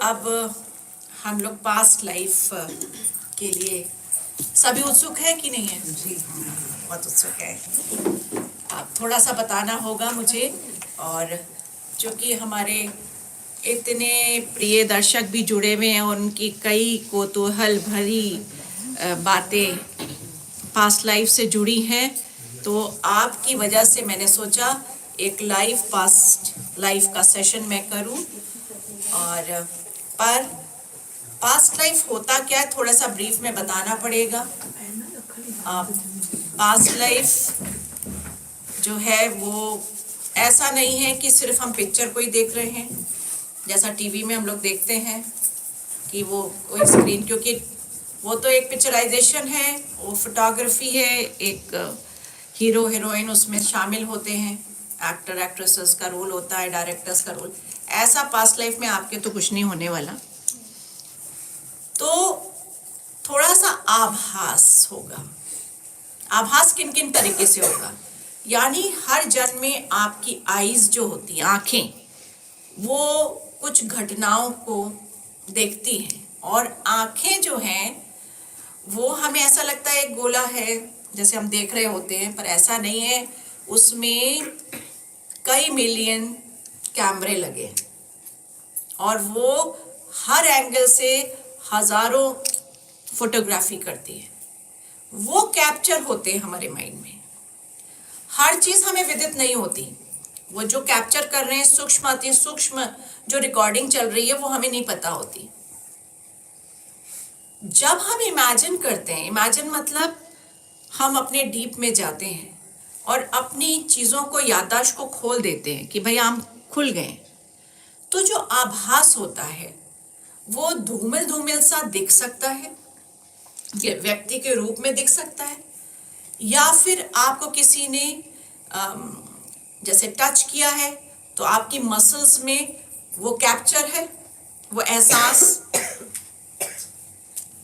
अब हम लोग पास्ट लाइफ के लिए सभी उत्सुक है कि नहीं है? जी बहुत उत्सुक है। अब थोड़ा सा बताना होगा मुझे, और जो कि हमारे इतने प्रिय दर्शक भी जुड़े हुए हैं, उनकी कई कौतूहल भरी बातें पास्ट लाइफ से जुड़ी हैं, तो आपकी वजह से मैंने सोचा एक लाइव पास्ट लाइफ का सेशन मैं करूं। और पर पास्ट लाइफ होता क्या है, थोड़ा सा ब्रीफ में बताना पड़ेगा। पास्ट लाइफ जो है वो ऐसा नहीं है कि सिर्फ हम पिक्चर को ही देख रहे हैं, जैसा टीवी में हम लोग देखते हैं कि वो कोई स्क्रीन, क्योंकि वो तो एक पिक्चराइजेशन है, वो फोटोग्राफी है, एक हीरो हीरोइन उसमें शामिल होते हैं, एक्टर एक्ट्रेसेस का रोल होता है, डायरेक्टर्स का रोल। ऐसा पास्ट लाइफ में आपके तो कुछ नहीं होने वाला, तो थोड़ा सा आभास होगा। आभास किन किन तरीके से होगा, यानी हर जन्म में आपकी आईज जो होती हैं, आंखें, वो कुछ घटनाओं को देखती हैं, और आंखें जो हैं वो हमें ऐसा लगता है एक गोला है जैसे हम देख रहे होते हैं, पर ऐसा नहीं है। उसमें कई मिलियन कैमरे लगे हैं और वो हर एंगल से हजारों फोटोग्राफी करती है। वो कैप्चर होते हैं हमारे माइंड में। हर चीज हमें विदित नहीं होती, वो जो कैप्चर कर रहे हैं सूक्ष्म अति सूक्ष्म जो रिकॉर्डिंग चल रही है वो हमें नहीं पता होती। जब हम इमेजिन करते हैं, इमेजिन मतलब हम अपने डीप में जाते हैं और अपनी चीजों को, याददाश्त को खोल देते हैं कि भाई हम खुल गए, तो जो आभास होता है वो धूमिल धूमिल सा दिख सकता है, व्यक्ति के रूप में दिख सकता है, या फिर आपको किसी ने जैसे टच किया है तो आपकी मसल्स में वो कैप्चर है, वो एहसास,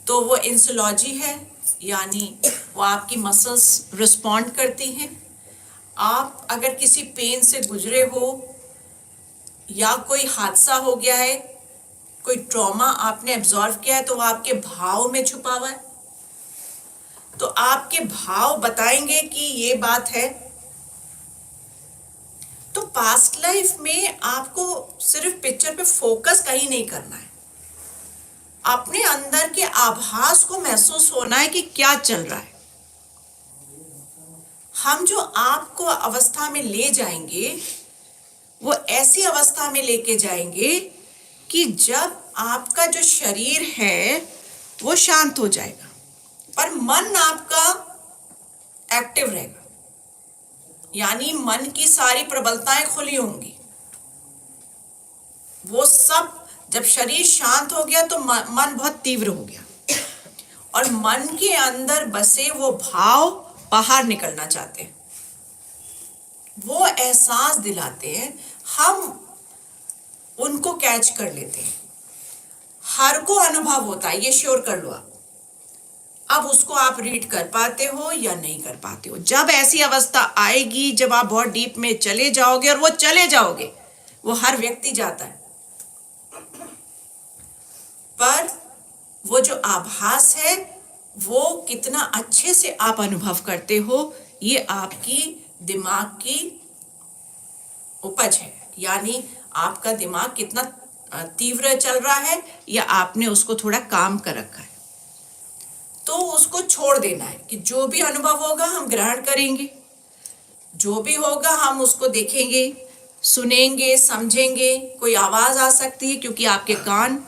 तो वो इंसुलॉजी है, यानी वो आपकी मसल्स रिस्पॉन्ड करती हैं। आप अगर किसी पेन से गुजरे हो या कोई हादसा हो गया है, कोई ट्रॉमा आपने एब्जॉर्व किया है, तो वो आपके भाव में छुपा हुआ है, तो आपके भाव बताएंगे कि ये बात है। तो पास्ट लाइफ में आपको सिर्फ पिक्चर पे फोकस कहीं नहीं करना है, अपने अंदर के आभास को महसूस होना है कि क्या चल रहा है। हम जो आपको अवस्था में ले जाएंगे वो ऐसी अवस्था में लेके जाएंगे कि जब आपका जो शरीर है वो शांत हो जाएगा पर मन आपका एक्टिव रहेगा, यानी मन की सारी प्रबलताएं खुली होंगी। वो सब जब शरीर शांत हो गया तो मन बहुत तीव्र हो गया, और मन के अंदर बसे वो भाव बाहर निकलना चाहते हैं, वो एहसास दिलाते हैं, हम उनको कैच कर लेते हैं। हर को अनुभव होता है, ये श्योर कर लो आप। अब उसको आप रीड कर पाते हो या नहीं कर पाते हो। जब ऐसी अवस्था आएगी, जब आप बहुत डीप में चले जाओगे, और वो चले जाओगे, वो हर व्यक्ति जाता है, पर वो जो आभास है वो कितना अच्छे से आप अनुभव करते हो, ये आपकी दिमाग की उपज है, यानी आपका दिमाग कितना तीव्र चल रहा है या आपने उसको थोड़ा काम कर रखा है। तो उसको छोड़ देना है कि जो भी अनुभव होगा हम ग्रहण करेंगे, जो भी होगा हम उसको देखेंगे, सुनेंगे, समझेंगे। कोई आवाज आ सकती है क्योंकि आपके कान,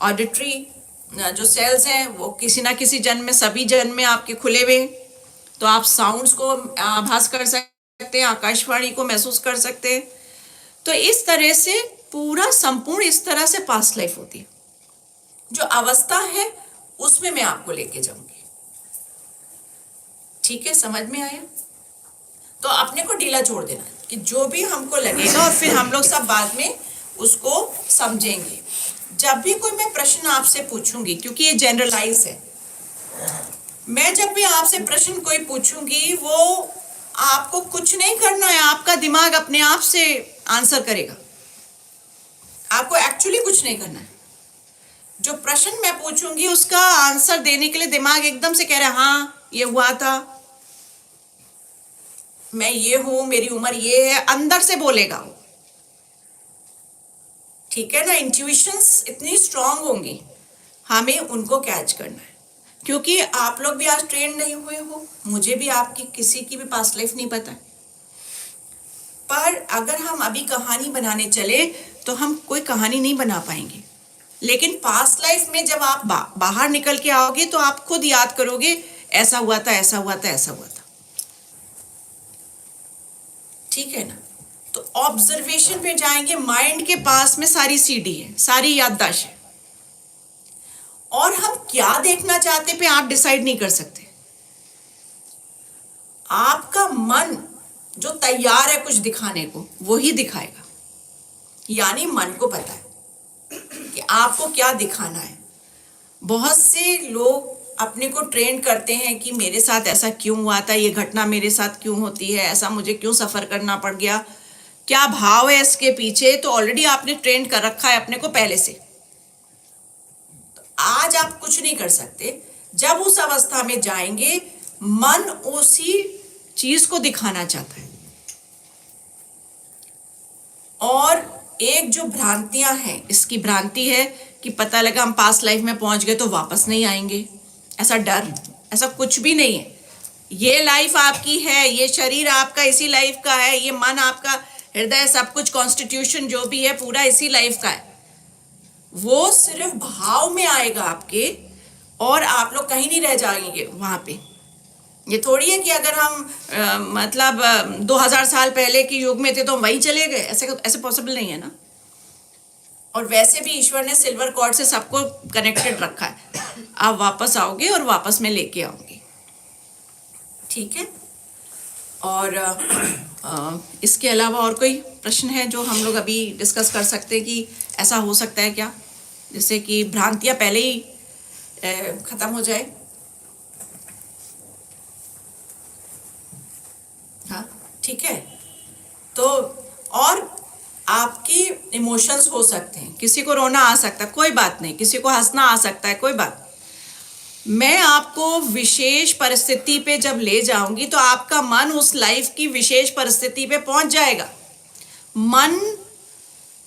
ऑडिटरी जो सेल्स हैं वो किसी ना किसी जन्म में, सभी जन्म में आपके खुले हुए हैं, तो आप साउंड्स को आभास कर सकते हैं, आकाशवाणी को महसूस कर सकते हैं। तो इस तरह से पूरा संपूर्ण इस तरह से पास्ट लाइफ होती है। जो अवस्था है उसमें मैं आपको लेके जाऊंगी। ठीक है, समझ में आया? तो अपने को ढीला छोड़ देना कि जो भी हमको लगेगा, और फिर हम लोग सब बाद में उसको समझेंगे। जब भी कोई मैं प्रश्न आपसे पूछूंगी, क्योंकि ये जनरलाइज है, मैं जब भी आपसे प्रश्न कोई पूछूंगी वो आपको कुछ नहीं करना है, आपका दिमाग अपने आप से आंसर करेगा। आपको एक्चुअली कुछ नहीं करना है, जो प्रश्न मैं पूछूंगी उसका आंसर देने के लिए दिमाग एकदम से कह रहा है हाँ ये हुआ था, मैं ये हूं, मेरी उम्र ये है, अंदर से बोलेगा वो। ठीक है ना, इंट्यूशंस इतनी स्ट्रांग होंगी, हमें उनको कैच करना है। क्योंकि आप लोग भी आज ट्रेन नहीं हुए हो, मुझे भी आपकी किसी की भी पास्ट लाइफ नहीं पता, पर अगर हम अभी कहानी बनाने चले तो हम कोई कहानी नहीं बना पाएंगे। लेकिन पास्ट लाइफ में जब आप बाहर निकल के आओगे तो आप खुद याद करोगे ऐसा हुआ था, ऐसा हुआ था, ऐसा हुआ था। ठीक है ना, तो ऑब्जर्वेशन पे जाएंगे। माइंड के पास में सारी सीडी है, सारी याददाश्त है, और हम क्या देखना चाहते पे आप डिसाइड नहीं कर सकते। आपका मन जो तैयार है कुछ दिखाने को वो ही दिखाएगा, यानी मन को पता है कि आपको क्या दिखाना है। बहुत से लोग अपने को ट्रेन करते हैं कि मेरे साथ ऐसा क्यों हुआ था, ये घटना मेरे साथ क्यों होती है, ऐसा मुझे क्यों सफर करना पड़ गया, क्या भाव है इसके पीछे। तो ऑलरेडी आपने ट्रेन कर रखा है अपने को पहले से। तो आज आप कुछ नहीं कर सकते। जब उस अवस्था में जाएंगे, मन उसी चीज को दिखाना चाहता है। और एक जो भ्रांतियां हैं, इसकी भ्रांति है कि पता लगा हम पास्ट लाइफ में पहुंच गए तो वापस नहीं आएंगे, ऐसा डर, ऐसा कुछ भी नहीं है। ये लाइफ आपकी है, ये शरीर आपका इसी लाइफ का है, ये मन आपका, हृदय, सब कुछ, कॉन्स्टिट्यूशन जो भी है पूरा इसी लाइफ का है। वो सिर्फ भाव में आएगा आपके, और आप लोग कहीं नहीं रह जाएंगे वहां पे। ये थोड़ी है कि अगर हम 2000 साल पहले के युग में थे तो हम वहीं चले गए, ऐसे पॉसिबल नहीं है ना। और वैसे भी ईश्वर ने सिल्वर कॉर्ड से सबको कनेक्टेड रखा है। आप वापस आओगे और वापस में लेके आओगे। ठीक है, और इसके अलावा और कोई प्रश्न है जो हम लोग अभी डिस्कस कर सकते हैं कि ऐसा हो सकता है क्या, जिससे कि भ्रांतियां पहले ही खत्म हो जाए। हाँ, ठीक है। तो और आपकी इमोशंस हो सकते हैं, किसी को रोना आ सकता है, कोई बात नहीं, किसी को हंसना आ सकता है, कोई बात। मैं आपको विशेष परिस्थिति पे जब ले जाऊंगी तो आपका मन उस लाइफ की विशेष परिस्थिति पे पहुंच जाएगा। मन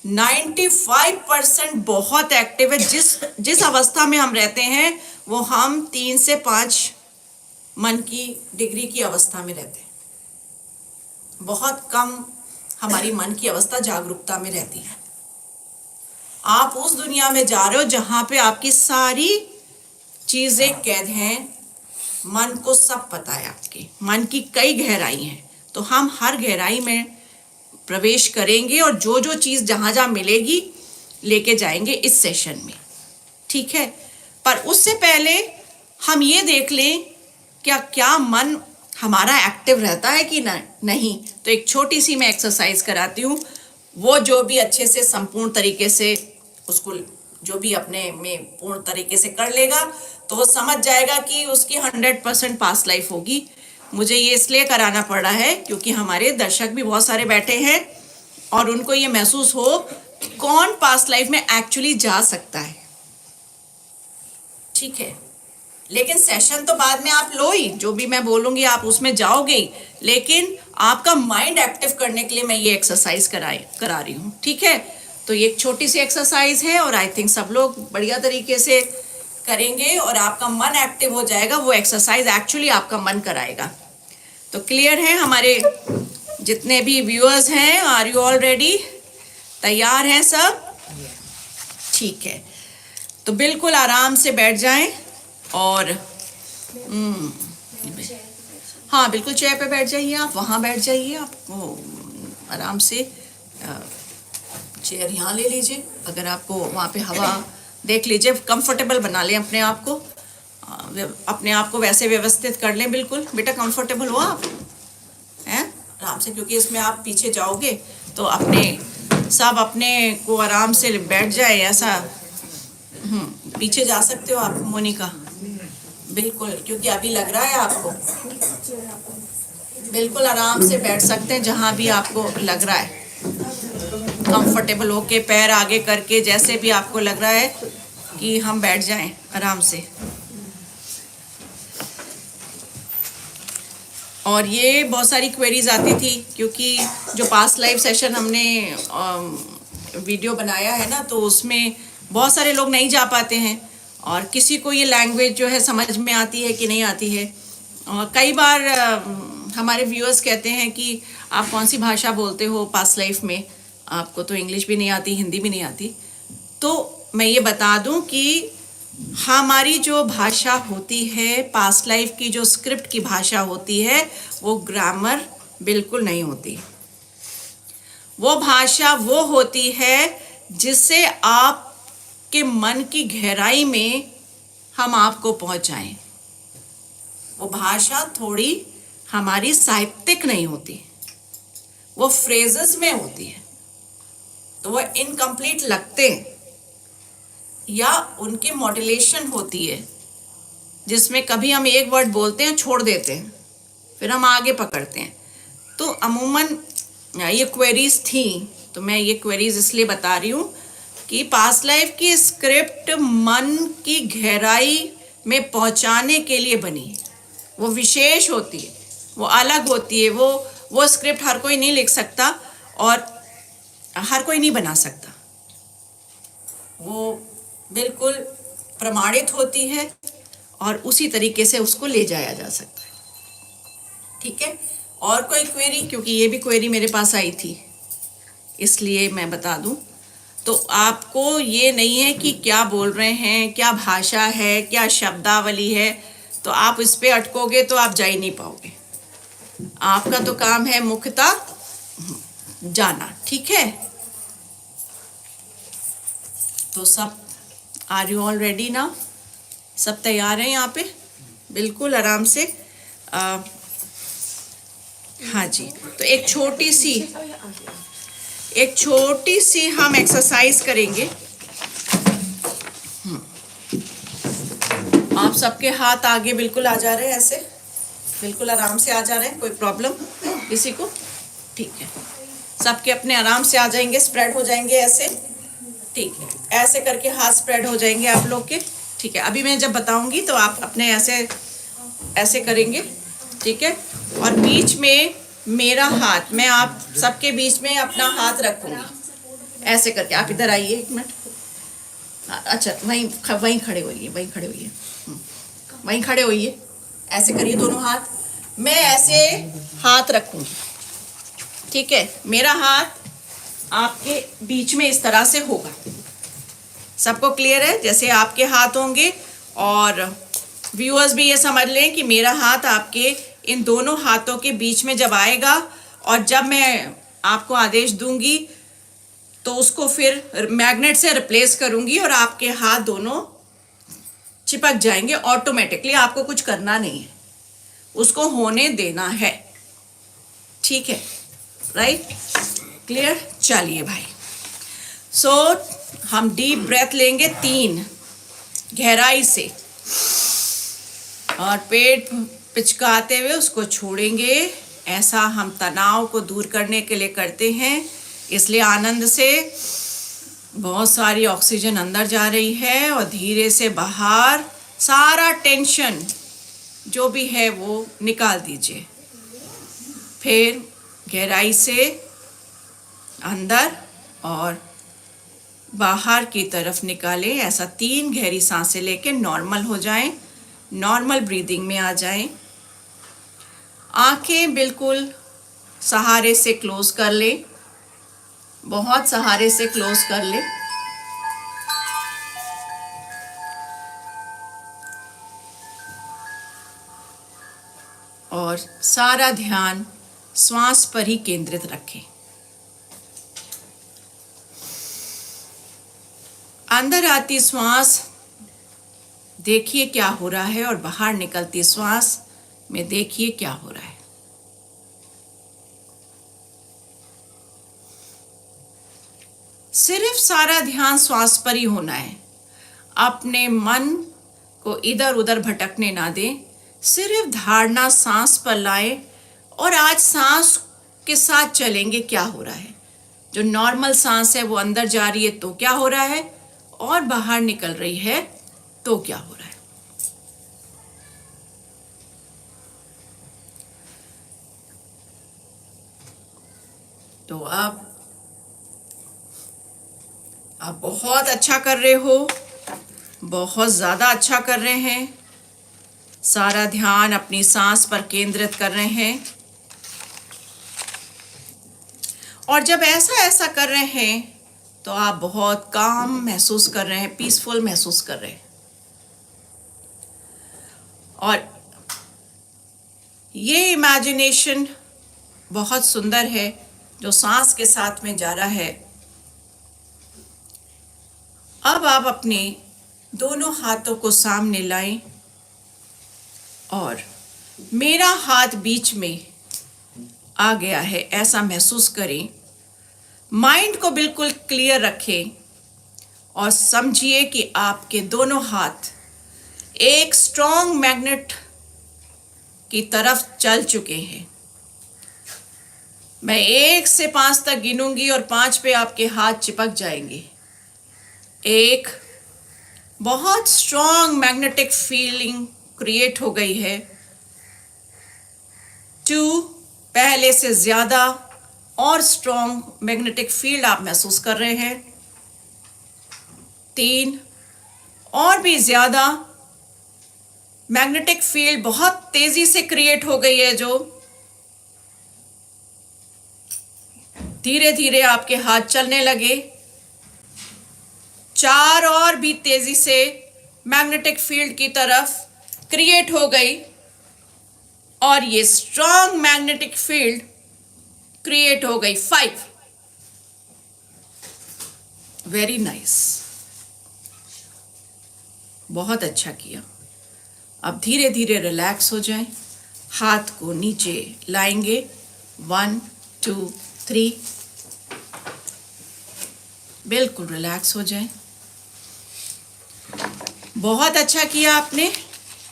95% बहुत एक्टिव है। जिस अवस्था में हम रहते हैं वो हम 3 से 5 मन की डिग्री की अवस्था में रहते हैं। बहुत कम हमारी मन की अवस्था जागरूकता में रहती है। आप उस दुनिया में जा रहे हो जहां पे आपकी सारी चीजें कैद हैं। मन को सब पता है, आपके मन की कई गहराई हैं। तो हम हर गहराई में प्रवेश करेंगे और जो जो चीज जहां जहां मिलेगी लेके जाएंगे इस सेशन में। ठीक है, पर उससे पहले हम ये देख लें क्या मन हमारा एक्टिव रहता है कि नहीं। तो एक छोटी सी मैं एक्सरसाइज कराती हूँ। वो जो भी अच्छे से संपूर्ण तरीके से उसको जो भी अपने में पूर्ण तरीके से कर लेगा तो वो समझ जाएगा कि उसकी 100% पास्ट लाइफ होगी। मुझे ये इसलिए कराना पड़ रहा है क्योंकि हमारे दर्शक भी बहुत सारे बैठे हैं और उनको ये महसूस हो कि कौन पास्ट लाइफ में एक्चुअली जा सकता है। ठीक है, लेकिन सेशन तो बाद में आप लो ही, जो भी मैं बोलूंगी आप उसमें जाओगे, लेकिन आपका माइंड एक्टिव करने के लिए मैं ये एक्सरसाइज करा रही हूँ। ठीक है, तो ये एक छोटी सी एक्सरसाइज है और आई थिंक सब लोग बढ़िया तरीके से करेंगे और आपका मन एक्टिव हो जाएगा। वो एक्सरसाइज एक्चुअली आपका मन कराएगा। तो क्लियर है हमारे जितने भी व्यूअर्स हैं? Are you all ready? तैयार हैं सब? ठीक है, तो बिल्कुल आराम से बैठ जाएं और हाँ बिल्कुल चेयर पे बैठ जाइए। आप वहाँ बैठ जाइए, आप आराम से चेयर यहाँ ले लीजिए। अगर आपको वहाँ पे हवा देख लीजिए, कंफर्टेबल बना लें अपने आप को वैसे व्यवस्थित कर लें। बिल्कुल बेटा कंफर्टेबल हो आप हैं आराम से, क्योंकि इसमें आप पीछे जाओगे तो अपने को आराम से बैठ जाए ऐसा। पीछे जा सकते हो आप मोनिका, बिल्कुल, क्योंकि अभी लग रहा है आपको। बिल्कुल आराम से बैठ सकते हैं जहाँ भी आपको लग रहा है, कंफर्टेबल होके पैर आगे करके जैसे भी आपको लग रहा है कि हम बैठ जाएं आराम से। और ये बहुत सारी क्वेरीज आती थी क्योंकि जो पास्ट लाइव सेशन हमने वीडियो बनाया है ना, तो उसमें बहुत सारे लोग नहीं जा पाते हैं और किसी को ये लैंग्वेज जो है समझ में आती है कि नहीं आती है। और कई बार हमारे व्यूअर्स कहते हैं कि आप कौन सी भाषा बोलते हो पास्ट लाइफ में, आपको तो इंग्लिश भी नहीं आती, हिंदी भी नहीं आती। तो मैं ये बता दूं कि हमारी जो भाषा होती है, पास्ट लाइफ की जो स्क्रिप्ट की भाषा होती है, वो ग्रामर बिल्कुल नहीं होती। वो भाषा वो होती है जिससे आपके मन की गहराई में हम आपको पहुंचाएं। वो भाषा थोड़ी हमारी साहित्यिक नहीं होती, वो फ्रेजेस में होती है, तो वो इनकम्प्लीट लगते हैं या उनकी मॉड्यूलेशन होती है जिसमें कभी हम एक वर्ड बोलते हैं, छोड़ देते हैं, फिर हम आगे पकड़ते हैं। तो अमूमन ये क्वेरीज थी, तो मैं ये क्वेरीज इसलिए बता रही हूँ कि पास्ट लाइफ की स्क्रिप्ट मन की गहराई में पहुँचाने के लिए बनी है। वो विशेष होती है, वो अलग होती है। वो स्क्रिप्ट हर कोई नहीं लिख सकता और हर कोई नहीं बना सकता। वो बिल्कुल प्रमाणित होती है और उसी तरीके से उसको ले जाया जा सकता है। ठीक है, और कोई क्वेरी? क्योंकि ये भी क्वेरी मेरे पास आई थी, इसलिए मैं बता दूं। तो आपको ये नहीं है कि क्या बोल रहे हैं, क्या भाषा है, क्या शब्दावली है, तो आप इस पे अटकोगे तो आप जा ही नहीं पाओगे। आपका तो काम है मुख्यतः जाना। ठीक है, तो सब आर यू ऑल रेडी ना? सब तैयार हैं यहाँ पे? बिल्कुल आराम से। हाँ जी, तो एक छोटी सी हम एक्सरसाइज करेंगे। आप सबके हाथ आगे बिल्कुल आ जा रहे हैं, ऐसे बिल्कुल आराम से आ जा रहे हैं। कोई प्रॉब्लम किसी को? ठीक है, सबके अपने आराम से आ जाएंगे, स्प्रेड हो जाएंगे ऐसे। ठीक है, ऐसे करके हाथ स्प्रेड हो जाएंगे आप लोग के। ठीक है, अभी मैं जब बताऊंगी तो आप अपने ऐसे करेंगे। ठीक है, और बीच में मेरा हाथ, मैं आप सबके बीच में अपना हाथ रखूंगी ऐसे करके। आप इधर आइए एक मिनट। अच्छा, वहीं खड़े होइए, वहीं खड़े होइए। ऐसे करिए दोनों हाथ, मैं ऐसे हाथ रखूंगी। ठीक है, मेरा हाथ आपके बीच में इस तरह से होगा। सबको क्लियर है? जैसे आपके हाथ होंगे, और व्यूअर्स भी ये समझ लें कि मेरा हाथ आपके इन दोनों हाथों के बीच में जब आएगा, और जब मैं आपको आदेश दूंगी तो उसको फिर मैग्नेट से रिप्लेस करूंगी और आपके हाथ दोनों चिपक जाएंगे ऑटोमेटिकली। आपको कुछ करना नहीं है, उसको होने देना है। ठीक है, राइट? क्लियर? चलिए भाई, सो हम डीप ब्रेथ लेंगे 3 गहराई से, और पेट पिचकाते हुए उसको छोड़ेंगे। ऐसा हम तनाव को दूर करने के लिए करते हैं, इसलिए आनंद से बहुत सारी ऑक्सीजन अंदर जा रही है और धीरे से बाहर सारा टेंशन जो भी है वो निकाल दीजिए। फिर गहराई से अंदर और बाहर की तरफ निकालें। ऐसा 3 गहरी सांसें लेके नॉर्मल हो जाएं, नॉर्मल ब्रीदिंग में आ जाएं। आंखें बिल्कुल सहारे से क्लोज कर लें, बहुत सहारे से क्लोज कर लें। और सारा ध्यान श्वास पर ही केंद्रित रखें। अंदर आती श्वास देखिए क्या हो रहा है, और बाहर निकलती श्वास में देखिए क्या हो रहा है। सिर्फ सारा ध्यान श्वास पर ही होना है। अपने मन को इधर उधर भटकने ना दें, सिर्फ धारणा सांस पर लाएं, और आज सांस के साथ चलेंगे क्या हो रहा है। जो नॉर्मल सांस है वो अंदर जा रही है तो क्या हो रहा है, और बाहर निकल रही है तो क्या हो रहा है। तो आप बहुत अच्छा कर रहे हो, बहुत ज़्यादा अच्छा कर रहे हैं। सारा ध्यान अपनी सांस पर केंद्रित कर रहे हैं। और जब ऐसा ऐसा कर रहे हैं तो आप बहुत काम महसूस कर रहे हैं, पीसफुल महसूस कर रहे हैं। और ये इमेजिनेशन बहुत सुंदर है जो सांस के साथ में जा रहा है। अब आप अपने दोनों हाथों को सामने लाएं और मेरा हाथ बीच में आ गया है ऐसा महसूस करें। माइंड को बिल्कुल क्लियर रखें और समझिए कि आपके दोनों हाथ एक स्ट्रॉन्ग मैग्नेट की तरफ चल चुके हैं। मैं 1 से 5 तक गिनूंगी और 5 पे आपके हाथ चिपक जाएंगे। 1, बहुत स्ट्रॉन्ग मैग्नेटिक फीलिंग क्रिएट हो गई है। 2, पहले से ज्यादा और स्ट्रॉन्ग मैग्नेटिक फील्ड आप महसूस कर रहे हैं। 3, और भी ज्यादा मैग्नेटिक फील्ड बहुत तेजी से क्रिएट हो गई है, जो धीरे धीरे आपके हाथ चलने लगे। 4, और भी तेजी से मैग्नेटिक फील्ड की तरफ क्रिएट हो गई और ये स्ट्रॉन्ग मैग्नेटिक फील्ड क्रिएट हो गई। 5, वेरी नाइस, बहुत अच्छा किया। अब धीरे धीरे रिलैक्स हो जाएं, हाथ को नीचे लाएंगे। 1, 2, 3, बिल्कुल रिलैक्स हो जाएं। बहुत अच्छा किया आपने।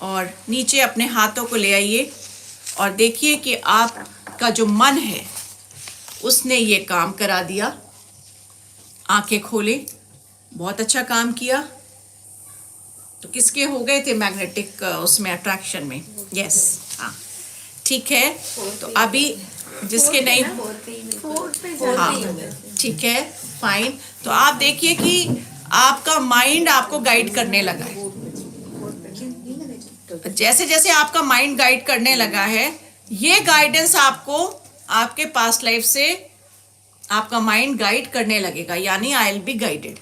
और नीचे अपने हाथों को ले आइए और देखिए कि आपका जो मन है उसने ये काम करा दिया। आंखें खोलें, बहुत अच्छा काम किया। तो किसके हो गए थे मैग्नेटिक उसमें अट्रैक्शन में? यस, हाँ ठीक है। तो अभी जिसके नहीं, हाँ ठीक है, फाइन। तो आप देखिए कि आपका माइंड आपको गाइड करने लगा है। जैसे जैसे आपका माइंड गाइड करने लगा है, ये गाइडेंस आपको आपके पास्ट लाइफ से आपका माइंड गाइड करने लगेगा, यानी आई विल बी गाइडेड।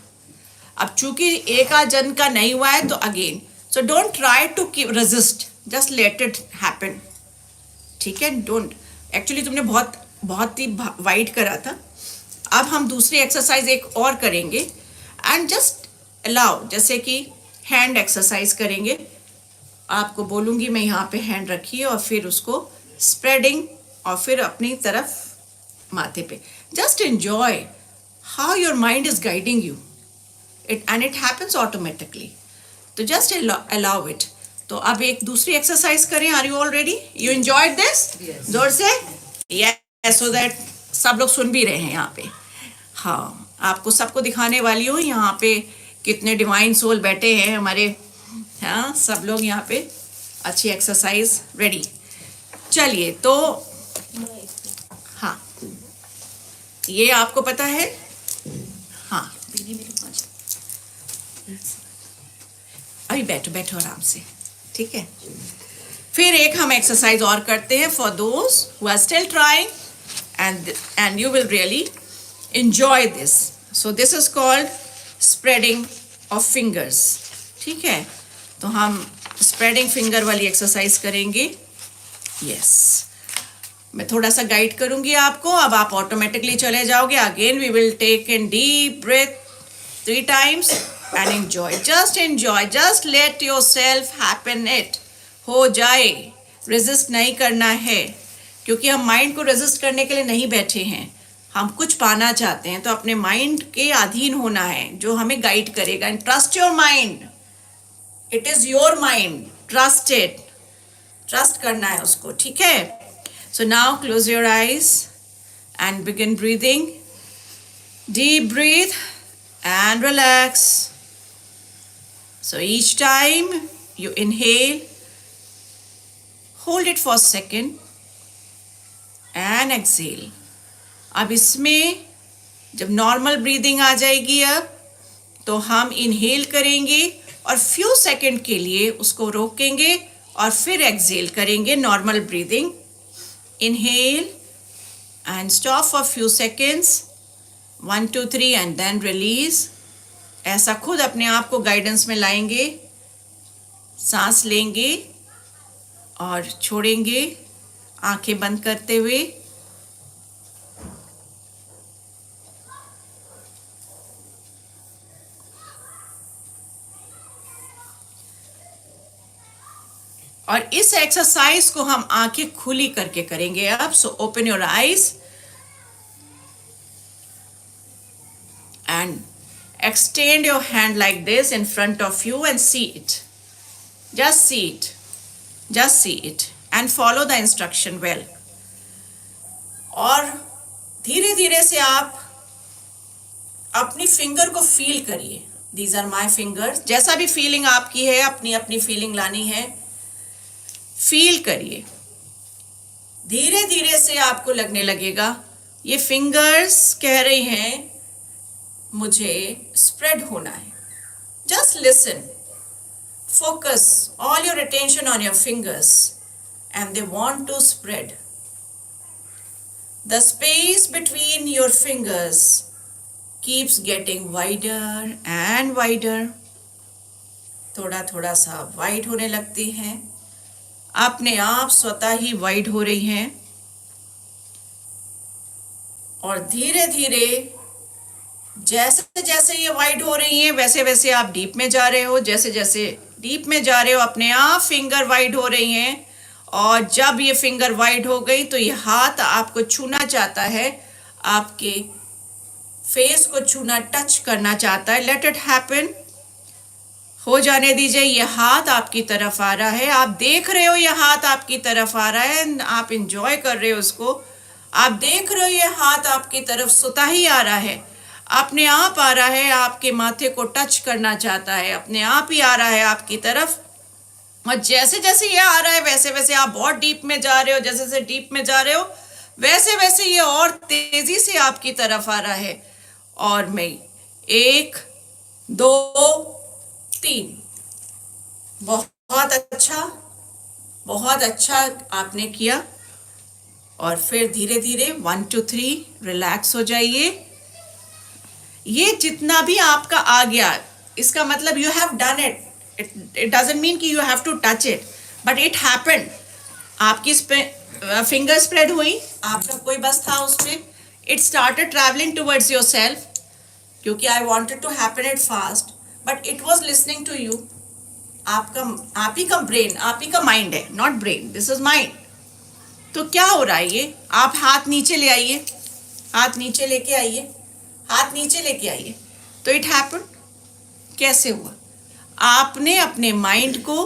अब चूंकि एक आध जन का नहीं हुआ है तो again, so don't try to resist, just let it happen. ठीक है, डोंट, एक्चुअली तुमने बहुत ही वाइड करा था। अब हम दूसरी एक्सरसाइज एक और करेंगे एंड जस्ट अलाउ, जैसे कि हैंड एक्सरसाइज करेंगे। आपको बोलूँगी मैं यहाँ पे हैंड रखिए और फिर उसको स्प्रेडिंग और फिर अपनी तरफ माथे पे। Just enjoy how your mind is guiding you, it and it happens automatically. तो जस्ट अलाउ इट। तो अब एक दूसरी एक्सरसाइज करें। Are you all ready? You enjoyed this? जोर से यस, सो दैट सब लोग सुन भी रहे हैं यहाँ पे। हाँ, आपको सबको दिखाने वाली हूँ यहाँ पे कितने डिवाइन सोल बैठे हैं हमारे। हाँ, सब लोग यहाँ पे अच्छी एक्सरसाइज रेडी। चलिए, तो हाँ, ये आपको पता है। हाँ, अभी बैठो बैठो आराम से, ठीक है। फिर एक हम एक्सरसाइज और करते हैं for those who are still trying, and you will really enjoy this. So this is called spreading of fingers. ठीक है, तो हम spreading finger वाली एक्सरसाइज करेंगे। Yes, मैं थोड़ा सा गाइड करूंगी आपको, अब आप ऑटोमेटिकली चले जाओगे। Again we will take in deep breath 3 times and enjoy. Just enjoy, just let yourself happen it. हो जाए, resist नहीं करना है, क्योंकि हम माइंड को रेजिस्ट करने के लिए नहीं बैठे हैं। हम कुछ पाना चाहते हैं, तो अपने माइंड के अधीन होना है जो हमें गाइड करेगा। And trust your mind, it is your mind, trust it, trust करना है उसको, ठीक है। So now close your eyes and begin breathing. Deep breath and relax So each time you inhale, hold it for a second and exhale. अब इसमें जब normal breathing आ जाएगी अब तो हम इनहेल करेंगे और फ्यू सेकंड के लिए उसको रोकेंगे और फिर एक्सहेल करेंगे normal breathing. Inhale and stop for few seconds, 1 2 3 and then release. ऐसा खुद अपने आप को गाइडेंस में लाएंगे. सांस लेंगे और छोड़ेंगे आंखें बंद करते हुए. और इस एक्सरसाइज को हम आंखें खुली करके करेंगे अब. So open your eyes and extend your hand like this in front of you and see it. Just see it. Just see it and follow the instruction well. और धीरे धीरे से आप अपनी फिंगर को फील करिए. These are my fingers. जैसा भी फीलिंग आपकी है, अपनी अपनी फीलिंग लानी है. फील करिए. धीरे धीरे से आपको लगने लगेगा ये फिंगर्स कह रही हैं मुझे स्प्रेड होना है. Just listen, focus all your attention on your fingers and they want to spread. The space between your fingers keeps getting wider and wider. थोड़ा थोड़ा सा वाइड होने लगती हैं. अपने आप स्वतः ही वाइड हो रही हैं और धीरे धीरे जैसे जैसे ये वाइड हो रही हैं वैसे वैसे आप डीप में जा रहे हो. जैसे जैसे डीप में जा रहे हो अपने आप फिंगर वाइड हो रही हैं. और जब ये फिंगर वाइड हो गई तो ये हाथ आपको छूना चाहता है, आपके फेस को छूना, टच करना चाहता है. Late it happen. हो जाने दीजिए. ये हाथ आपकी तरफ आ रहा है. आप देख रहे हो ये हाथ आपकी तरफ आ रहा है. आप इंजॉय कर रहे हो उसको. आप देख रहे हो ये हाथ आपकी तरफ स्वतः ही आ रहा है, अपने आप आ रहा है, आपके माथे को टच करना चाहता है, अपने आप ही आ रहा है आपकी तरफ. और जैसे जैसे ये आ रहा है वैसे वैसे आप बहुत डीप में जा रहे हो. जैसे जैसे डीप में जा रहे हो वैसे वैसे ये और तेजी से आपकी तरफ आ रहा है. और मैं 1 2 3. बहुत अच्छा, बहुत अच्छा आपने किया. और फिर धीरे धीरे 1 2 3 रिलैक्स हो जाइए. ये जितना भी आपका आ गया इसका मतलब you have done it. It doesn't mean कि you have to touch it, but it happened. आपकी फिंगर स्प्रेड हुई, आपका कोई बस था उसमें. It started travelling towards yourself क्योंकि I wanted to happen it fast, but it was listening to you. आप ही का ब्रेन, आप ही का माइंड है, not brain, this is mind. तो क्या हो रहा है ये? आप हाथ नीचे ले आइए, हाथ नीचे लेके आइए, हाथ नीचे लेके आइए. तो इट हैपन. कैसे हुआ? आपने अपने माइंड को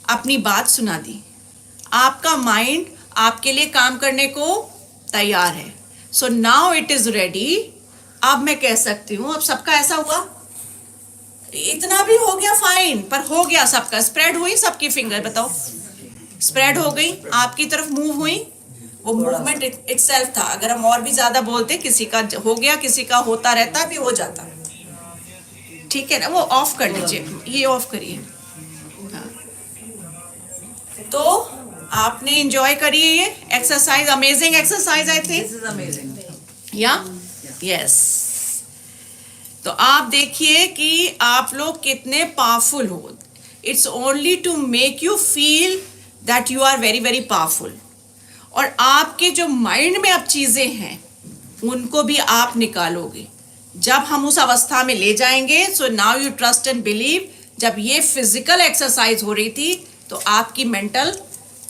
अपनी बात सुना दी. आपका माइंड आपके लिए काम करने को तैयार है. So now it is ready. अब मैं कह सकती हूँ. अब सबका ऐसा हुआ, इतना भी हो गया फाइन, पर हो गया सबका. स्प्रेड हुई सबकी फिंगर, बताओ स्प्रेड हो गई, आपकी तरफ मूव हुई. वो मूवमेंट इटसेल्फ था. अगर हम और भी ज्यादा बोलते, किसी का हो गया, किसी का होता रहता, भी हो जाता. ठीक है ना? वो ऑफ कर लीजिए, ये ऑफ करिए. हाँ. तो आपने एंजॉय करिए ये exercise. Amazing exercise I think. या यस. तो आप देखिए कि आप लोग कितने पावरफुल हो. It's only to make you feel that you are very very powerful. और आपके जो माइंड में अब चीज़ें हैं उनको भी आप निकालोगे जब हम उस अवस्था में ले जाएंगे. So now you trust and believe. जब ये फिजिकल एक्सरसाइज हो रही थी तो आपकी मेंटल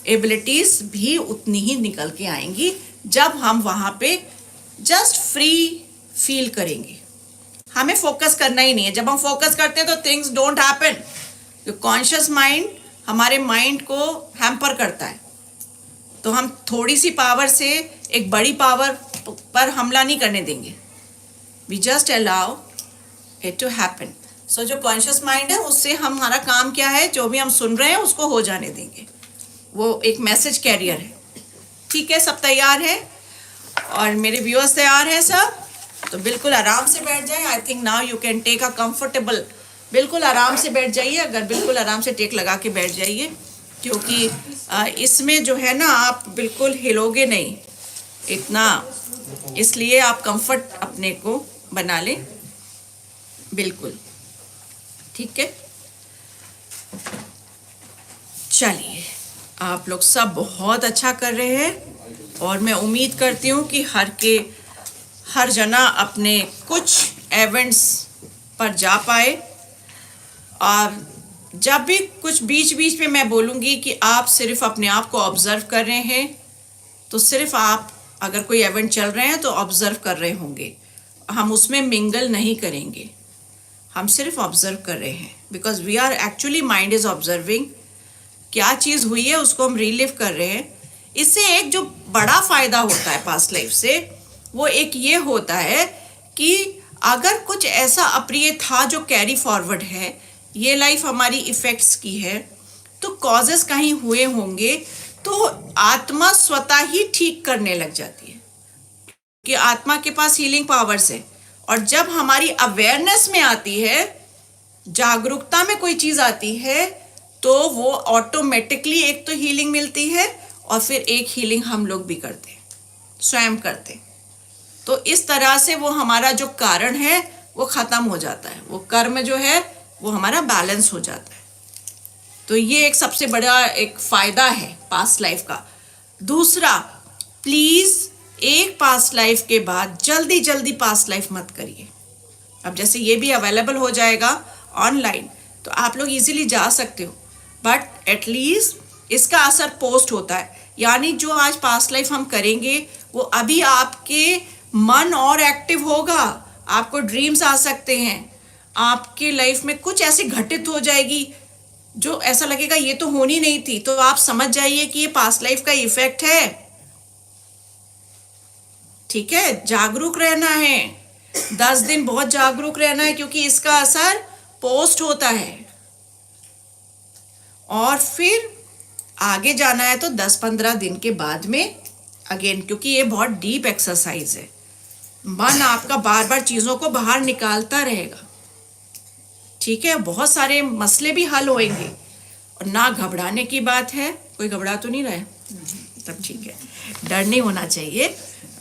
एबिलिटीज भी उतनी ही निकल के आएंगी जब हम वहाँ पे जस्ट फ्री फील करेंगे. हमें फोकस करना ही नहीं है. जब हम फोकस करते हैं तो थिंग्स डोंट हैपन. जो कॉन्शियस माइंड हमारे माइंड को हैम्पर करता है, तो हम थोड़ी सी पावर से एक बड़ी पावर पर हमला नहीं करने देंगे. We just allow it to happen. So जो कॉन्शियस माइंड है उससे हमारा काम क्या है, जो भी हम सुन रहे हैं उसको हो जाने देंगे, वो एक मैसेज कैरियर है। ठीक है, सब तैयार है और मेरे व्यूअर्स तैयार हैं सब, तो बिल्कुल आराम से बैठ जाएं। I think now you can take a comfortable, बिल्कुल आराम से बैठ जाइए, अगर बिल्कुल आराम से टेक लगा के बैठ जाइए, क्योंकि इसमें जो है ना आप बिल्कुल हिलोगे नहीं इतना, इसलिए आप कंफर्ट अपने को बना लें। बिल्कुल ठीक है, चलिए आप लोग सब बहुत अच्छा कर रहे हैं और मैं उम्मीद करती हूँ कि हर जना अपने कुछ इवेंट्स पर जा पाए। और जब भी कुछ बीच बीच में मैं बोलूँगी कि आप सिर्फ अपने आप को ऑब्जर्व कर रहे हैं, तो सिर्फ आप अगर कोई इवेंट चल रहे हैं तो ऑब्जर्व कर रहे होंगे, हम उसमें मिंगल नहीं करेंगे, हम सिर्फ ऑब्जर्व कर रहे हैं, because we are actually mind is observing. क्या चीज़ हुई है उसको हम रिलीव कर रहे हैं। इससे एक जो बड़ा फ़ायदा होता है पास्ट लाइफ से, वो एक ये होता है कि अगर कुछ ऐसा अप्रिय था जो कैरी फॉरवर्ड है, ये लाइफ हमारी इफ़ेक्ट्स की है, तो कॉजेस कहीं हुए होंगे, तो आत्मा स्वतः ही ठीक करने लग जाती है कि आत्मा के पास हीलिंग पावर्स है। और जब हमारी अवेयरनेस में आती है, जागरूकता में कोई चीज़ आती है, तो वो ऑटोमेटिकली एक तो हीलिंग मिलती है और फिर एक हीलिंग हम लोग भी करते हैं, स्वयं करते हैं। तो इस तरह से वो हमारा जो कारण है वो ख़त्म हो जाता है, वो कर्म जो है वो हमारा बैलेंस हो जाता है। तो ये एक सबसे बड़ा एक फ़ायदा है पास्ट लाइफ का। दूसरा, प्लीज़ एक पास्ट लाइफ के बाद जल्दी जल्दी पास्ट लाइफ मत करिए। अब जैसे ये भी अवेलेबल हो जाएगा ऑनलाइन, तो आप लोग इजीली जा सकते हो, बट एटलीस्ट इसका असर पोस्ट होता है। यानी जो आज पास्ट लाइफ हम करेंगे वो अभी आपके मन और एक्टिव होगा, आपको ड्रीम्स आ सकते हैं, आपके लाइफ में कुछ ऐसी घटित हो जाएगी जो ऐसा लगेगा ये तो होनी नहीं थी, तो आप समझ जाइए कि ये पास्ट लाइफ का इफेक्ट है। ठीक है, जागरूक रहना है, 10 दिन बहुत जागरूक रहना है, क्योंकि इसका असर पोस्ट होता है। और फिर आगे जाना है तो 10-15 दिन के बाद में अगेन, क्योंकि ये बहुत डीप एक्सरसाइज है, मन आपका बार बार चीज़ों को बाहर निकालता रहेगा। ठीक है, बहुत सारे मसले भी हल होंगे और ना घबराने की बात है। कोई घबरा तो नहीं रहा है? तब ठीक है, डर नहीं होना चाहिए।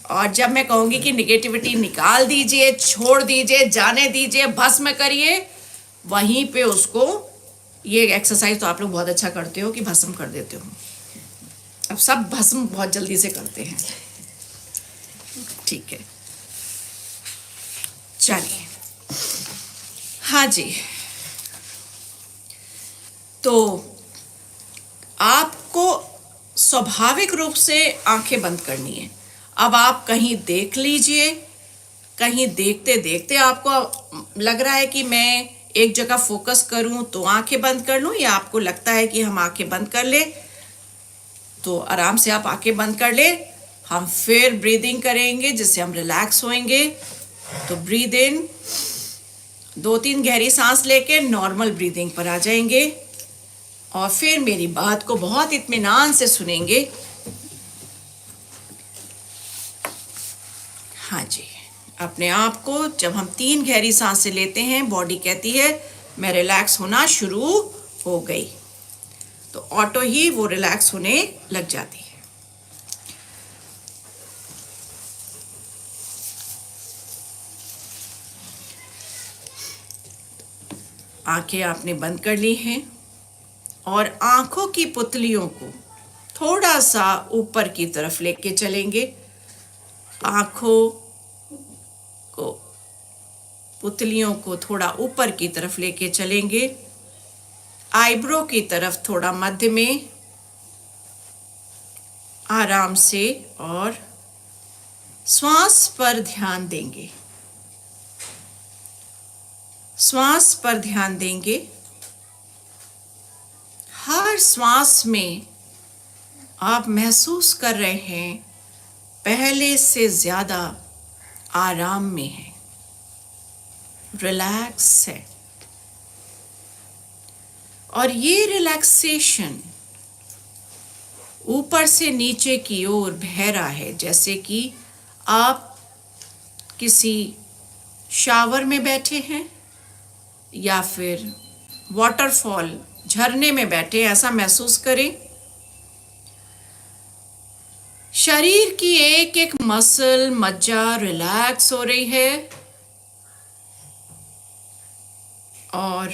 और जब मैं कहूँगी कि निगेटिविटी निकाल दीजिए, छोड़ दीजिए, जाने दीजिए, भस्म करिए, वहीं पे उसको, ये एक्सरसाइज तो आप लोग बहुत अच्छा करते हो कि भस्म कर देते हो। अब सब भस्म बहुत जल्दी से करते हैं। ठीक है, चलिए, हाँ जी, तो आपको स्वाभाविक रूप से आंखें बंद करनी है। अब आप कहीं देख लीजिए, कहीं देखते देखते आपको लग रहा है कि मैं एक जगह फोकस करूं तो आंखें बंद कर लूं, या आपको लगता है कि हम आंखें बंद कर ले, तो आराम से आप आंखें बंद कर ले। हम फिर ब्रीदिंग करेंगे जिससे हम रिलैक्स होंगे। तो ब्रीद इन, 2-3 गहरी सांस लेके नॉर्मल ब्रीदिंग पर आ जाएंगे और फिर मेरी बात को बहुत इत्मीनान से सुनेंगे। हाँ जी, अपने आप को जब हम 3 गहरी सांसें लेते हैं, बॉडी कहती है मैं रिलैक्स होना शुरू हो गई, तो ऑटो ही वो रिलैक्स होने लग जाती है। आंखें आपने बंद कर ली हैं और आंखों की पुतलियों को थोड़ा सा ऊपर की तरफ लेके चलेंगे। आंखों को, पुतलियों को थोड़ा ऊपर की तरफ लेके चलेंगे, आईब्रो की तरफ थोड़ा मध्य में, आराम से, और श्वास पर ध्यान देंगे। श्वास पर ध्यान देंगे। हर श्वास में आप महसूस कर रहे हैं पहले से ज़्यादा आराम में है, रिलैक्स है। और ये रिलैक्सेशन ऊपर से नीचे की ओर बह रहा है, जैसे कि आप किसी शावर में बैठे हैं या फिर वाटरफॉल झरने में बैठे, ऐसा महसूस करें। शरीर की एक एक मसल मज्जा रिलैक्स हो रही है और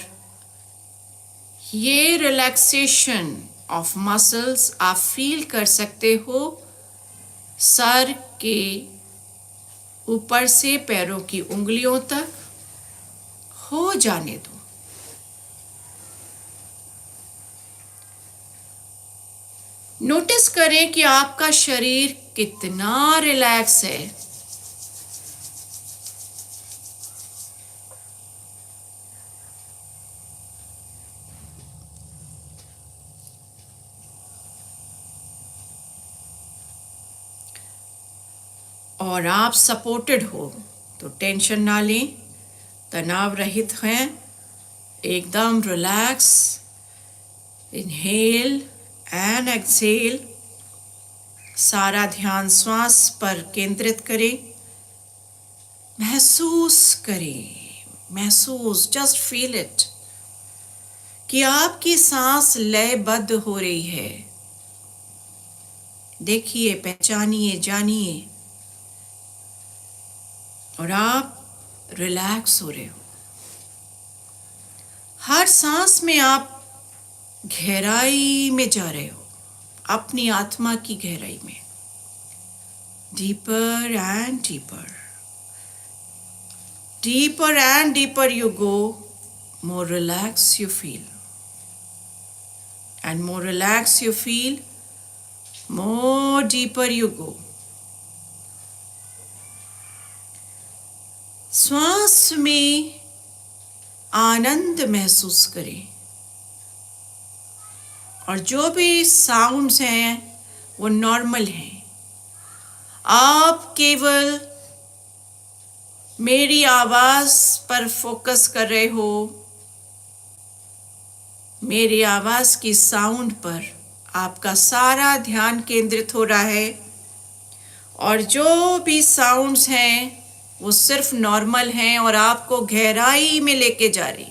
ये रिलैक्सेशन ऑफ मसल्स आप फील कर सकते हो सर के ऊपर से पैरों की उंगलियों तक। हो जाने दो। नोटिस करें कि आपका शरीर कितना रिलैक्स है। और आप सपोर्टेड हो तो टेंशन ना लें, तनाव रहित हैं, एकदम रिलैक्स। Inhale and exhale. सारा ध्यान श्वास पर केंद्रित करें। महसूस जस्ट फील इट कि आपकी सांस लयबद्ध हो रही है। देखिए, पहचानिए, जानिए और आप रिलैक्स हो रहे हो। हर सांस में आप गहराई में जा रहे हो, अपनी आत्मा की गहराई में। Deeper and deeper, deeper and deeper you go, more relaxed you feel. And more relaxed you feel, more deeper you go. श्वास में आनंद महसूस करें और जो भी साउंड्स हैं वो नॉर्मल हैं। आप केवल मेरी आवाज पर फोकस कर रहे हो, मेरी आवाज की साउंड पर आपका सारा ध्यान केंद्रित हो रहा है और जो भी साउंड्स हैं वो सिर्फ नॉर्मल हैं और आपको गहराई में लेके जा रही।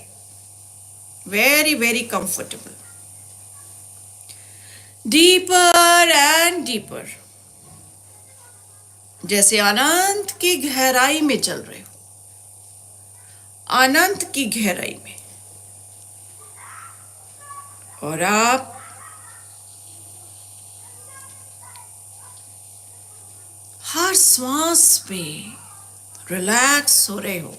Very very comfortable. Deeper and deeper, जैसे अनंत की गहराई में चल रहे हो, अनंत की गहराई में। और आप हर श्वास पे रिलैक्स हो रहे हो।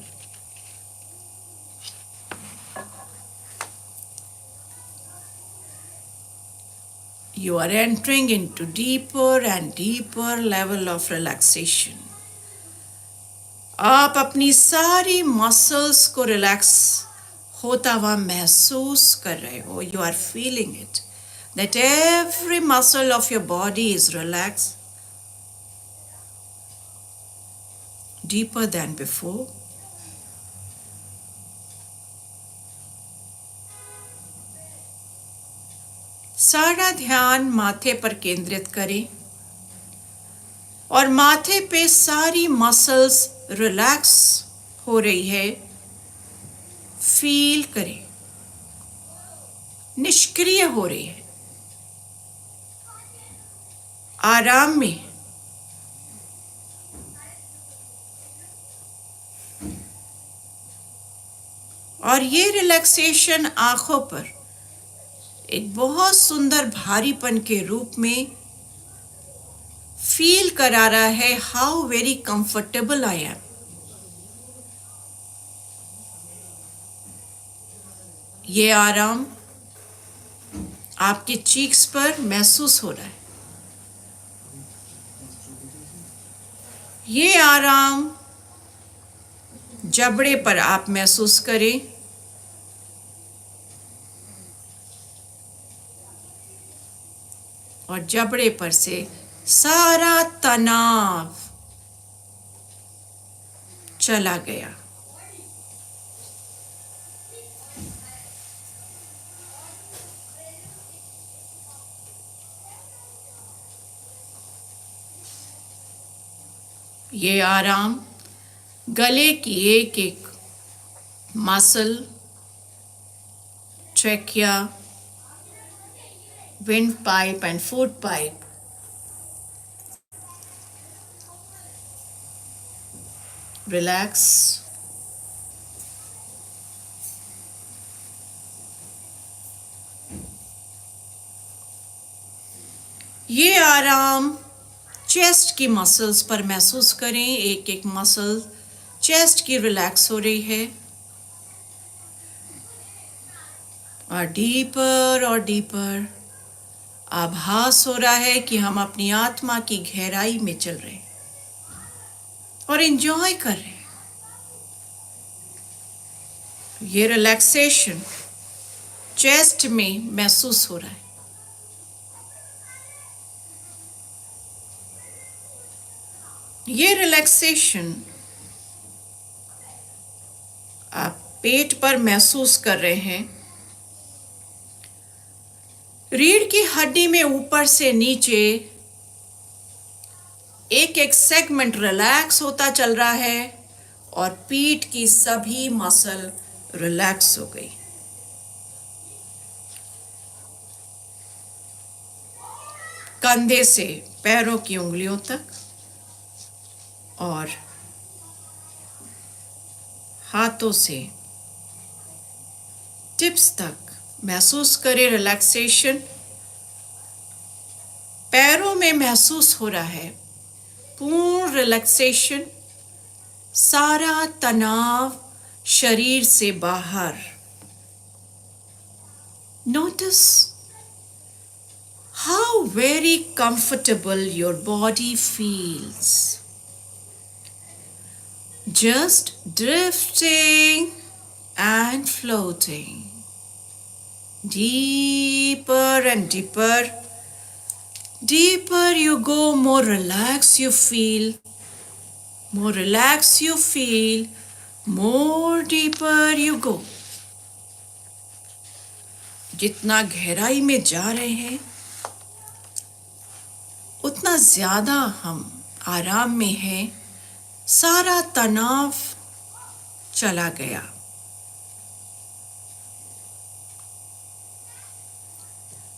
You are entering into deeper and deeper level of relaxation. आप अपनी सारी मसल्स को रिलैक्स होता हुआ महसूस कर रहे हो। You are feeling it, that every muscle of your body is relaxed, deeper than before. सारा ध्यान माथे पर केंद्रित करें और माथे पे सारी मसल्स रिलैक्स हो रही है, फील करें। निष्क्रिय हो रही है, आराम में। और ये रिलैक्सेशन आंखों पर एक बहुत सुंदर भारीपन के रूप में फील करा रहा है। How very comfortable I am. ये आराम आपके चीक्स पर महसूस हो रहा है। ये आराम जबड़े पर आप महसूस करें। और जबड़े पर से सारा तनाव चला गया। ये आराम गले की एक एक muscle, trachea, wind pipe and food pipe relax. ये आराम चेस्ट की मसल्स पर महसूस करें। एक एक मसल चेस्ट की रिलैक्स हो रही है और डीपर आभास हो रहा है कि हम अपनी आत्मा की गहराई में चल रहे हैं और एंजॉय कर रहे हैं। ये रिलैक्सेशन चेस्ट में महसूस हो रहा है। ये रिलैक्सेशन आप पेट पर महसूस कर रहे हैं। रीढ़ की हड्डी में ऊपर से नीचे एक एक सेगमेंट रिलैक्स होता चल रहा है और पीठ की सभी मसल रिलैक्स हो गई। कंधे से पैरों की उंगलियों तक और हाथों से टिप्स तक महसूस करें रिलैक्सेशन। पैरों में महसूस हो रहा है पूर्ण रिलैक्सेशन। सारा तनाव शरीर से बाहर। Notice how very comfortable your body feels. Just drifting and floating. Deeper and deeper. Deeper you go, more relaxed you feel. More relaxed you feel, more deeper you go. जितना गहराई में जा रहे हैं उतना ज्यादा हम आराम में हैं। सारा तनाव चला गया।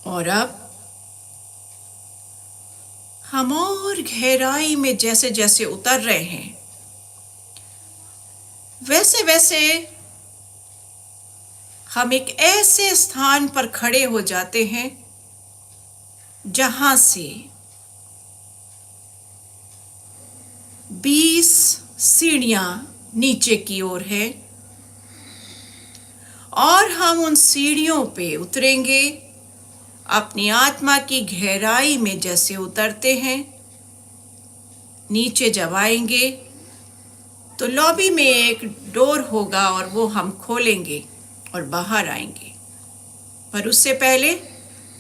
और अब हम और गहराई में जैसे जैसे उतर रहे हैं वैसे वैसे हम एक ऐसे स्थान पर खड़े हो जाते हैं जहां से 20 सीढ़ियां नीचे की ओर है और हम उन सीढ़ियों पे उतरेंगे। अपनी आत्मा की गहराई में जैसे उतरते हैं, नीचे जब आएंगे तो लॉबी में एक डोर होगा और वो हम खोलेंगे और बाहर आएंगे। पर उससे पहले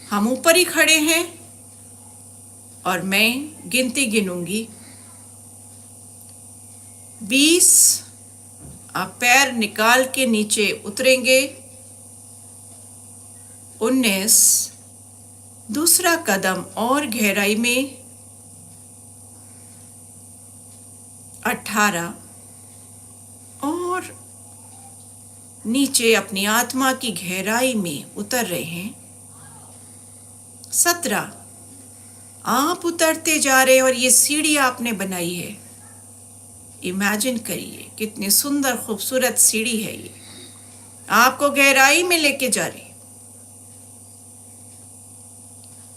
हम ऊपर ही खड़े हैं और मैं गिनती गिनूंगी। 20 आप पैर निकाल के नीचे उतरेंगे। 19 दूसरा कदम और गहराई में। 18 और नीचे अपनी आत्मा की गहराई में उतर रहे हैं। 17 आप उतरते जा रहे हैं और ये सीढ़ी आपने बनाई है। इमेजिन करिए कितनी सुंदर खूबसूरत सीढ़ी है ये, आपको गहराई में लेके जा रही।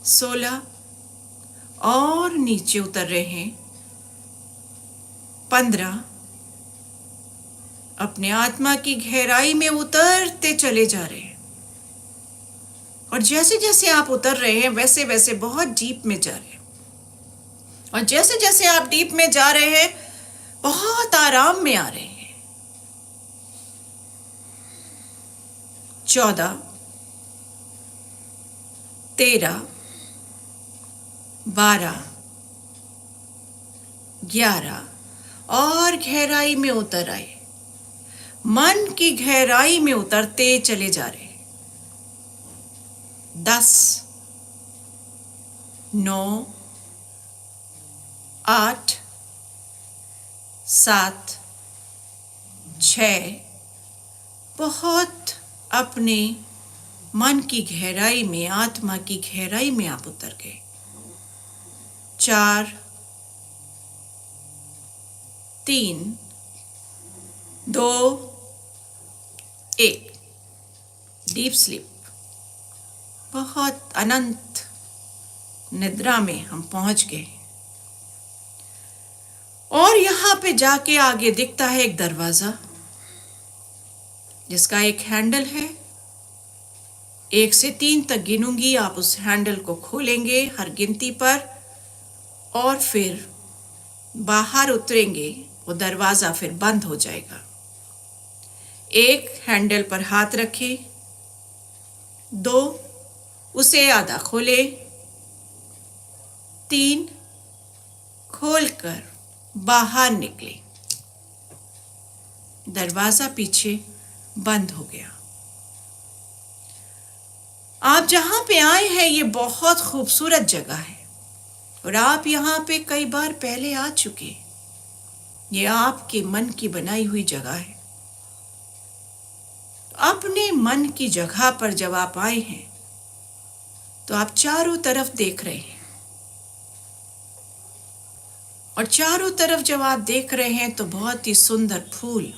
16 और नीचे उतर रहे हैं। 15 अपने आत्मा की गहराई में उतरते चले जा रहे हैं और जैसे जैसे आप उतर रहे हैं वैसे वैसे बहुत डीप में जा रहे हैं और जैसे जैसे आप डीप में जा रहे हैं बहुत आराम में आ रहे हैं। 14 13 12 11 और गहराई में उतर आए। मन की गहराई में उतरते चले जा रहे हैं। 10 9 8 7, 6, बहुत अपने मन की गहराई में, आत्मा की गहराई में आप उतर गए। 4, 3, 2, 1, डीप स्लीप। बहुत अनंत निद्रा में हम पहुंच गए। और यहाँ पे जाके आगे दिखता है एक दरवाजा जिसका एक हैंडल है। 1 से 3 तक गिनूंगी, आप उस हैंडल को खोलेंगे हर गिनती पर और फिर बाहर उतरेंगे। वो दरवाजा फिर बंद हो जाएगा। 1, हैंडल पर हाथ रखें। 2, उसे आधा खोले। 3, खोलकर बाहर निकले। दरवाजा पीछे बंद हो गया। आप जहां पे आए हैं ये बहुत खूबसूरत जगह है और आप यहाँ पे कई बार पहले आ चुके। ये आपके मन की बनाई हुई जगह है। अपने मन की जगह पर जब आप आए हैं तो आप चारों तरफ देख रहे हैं और चारों तरफ जब आप देख रहे हैं तो बहुत ही सुंदर फूल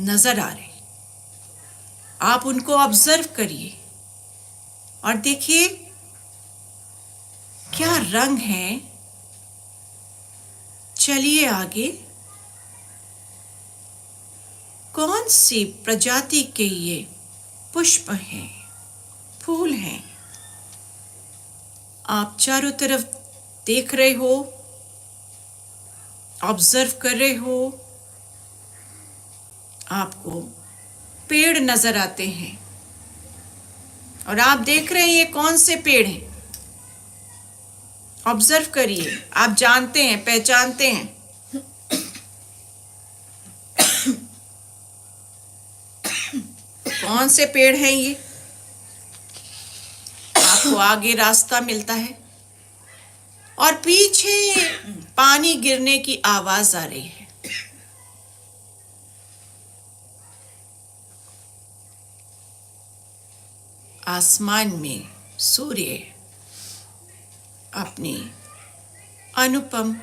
नजर आ रहे हैं। आप उनको ऑब्जर्व करिए और देखिए क्या रंग है। चलिए आगे। कौन सी प्रजाति के ये पुष्प हैं, फूल हैं? आप चारों तरफ देख रहे हो, ऑब्जर्व कर रहे हो। आपको पेड़ नजर आते हैं और आप देख रहे हैं ये कौन से पेड़ हैं। ऑब्जर्व करिए, आप जानते हैं, पहचानते हैं। कौन से पेड़ हैं ये? आपको आगे रास्ता मिलता है और पीछे पानी गिरने की आवाज आ रही है। आसमान में सूर्य अपनी अनुपम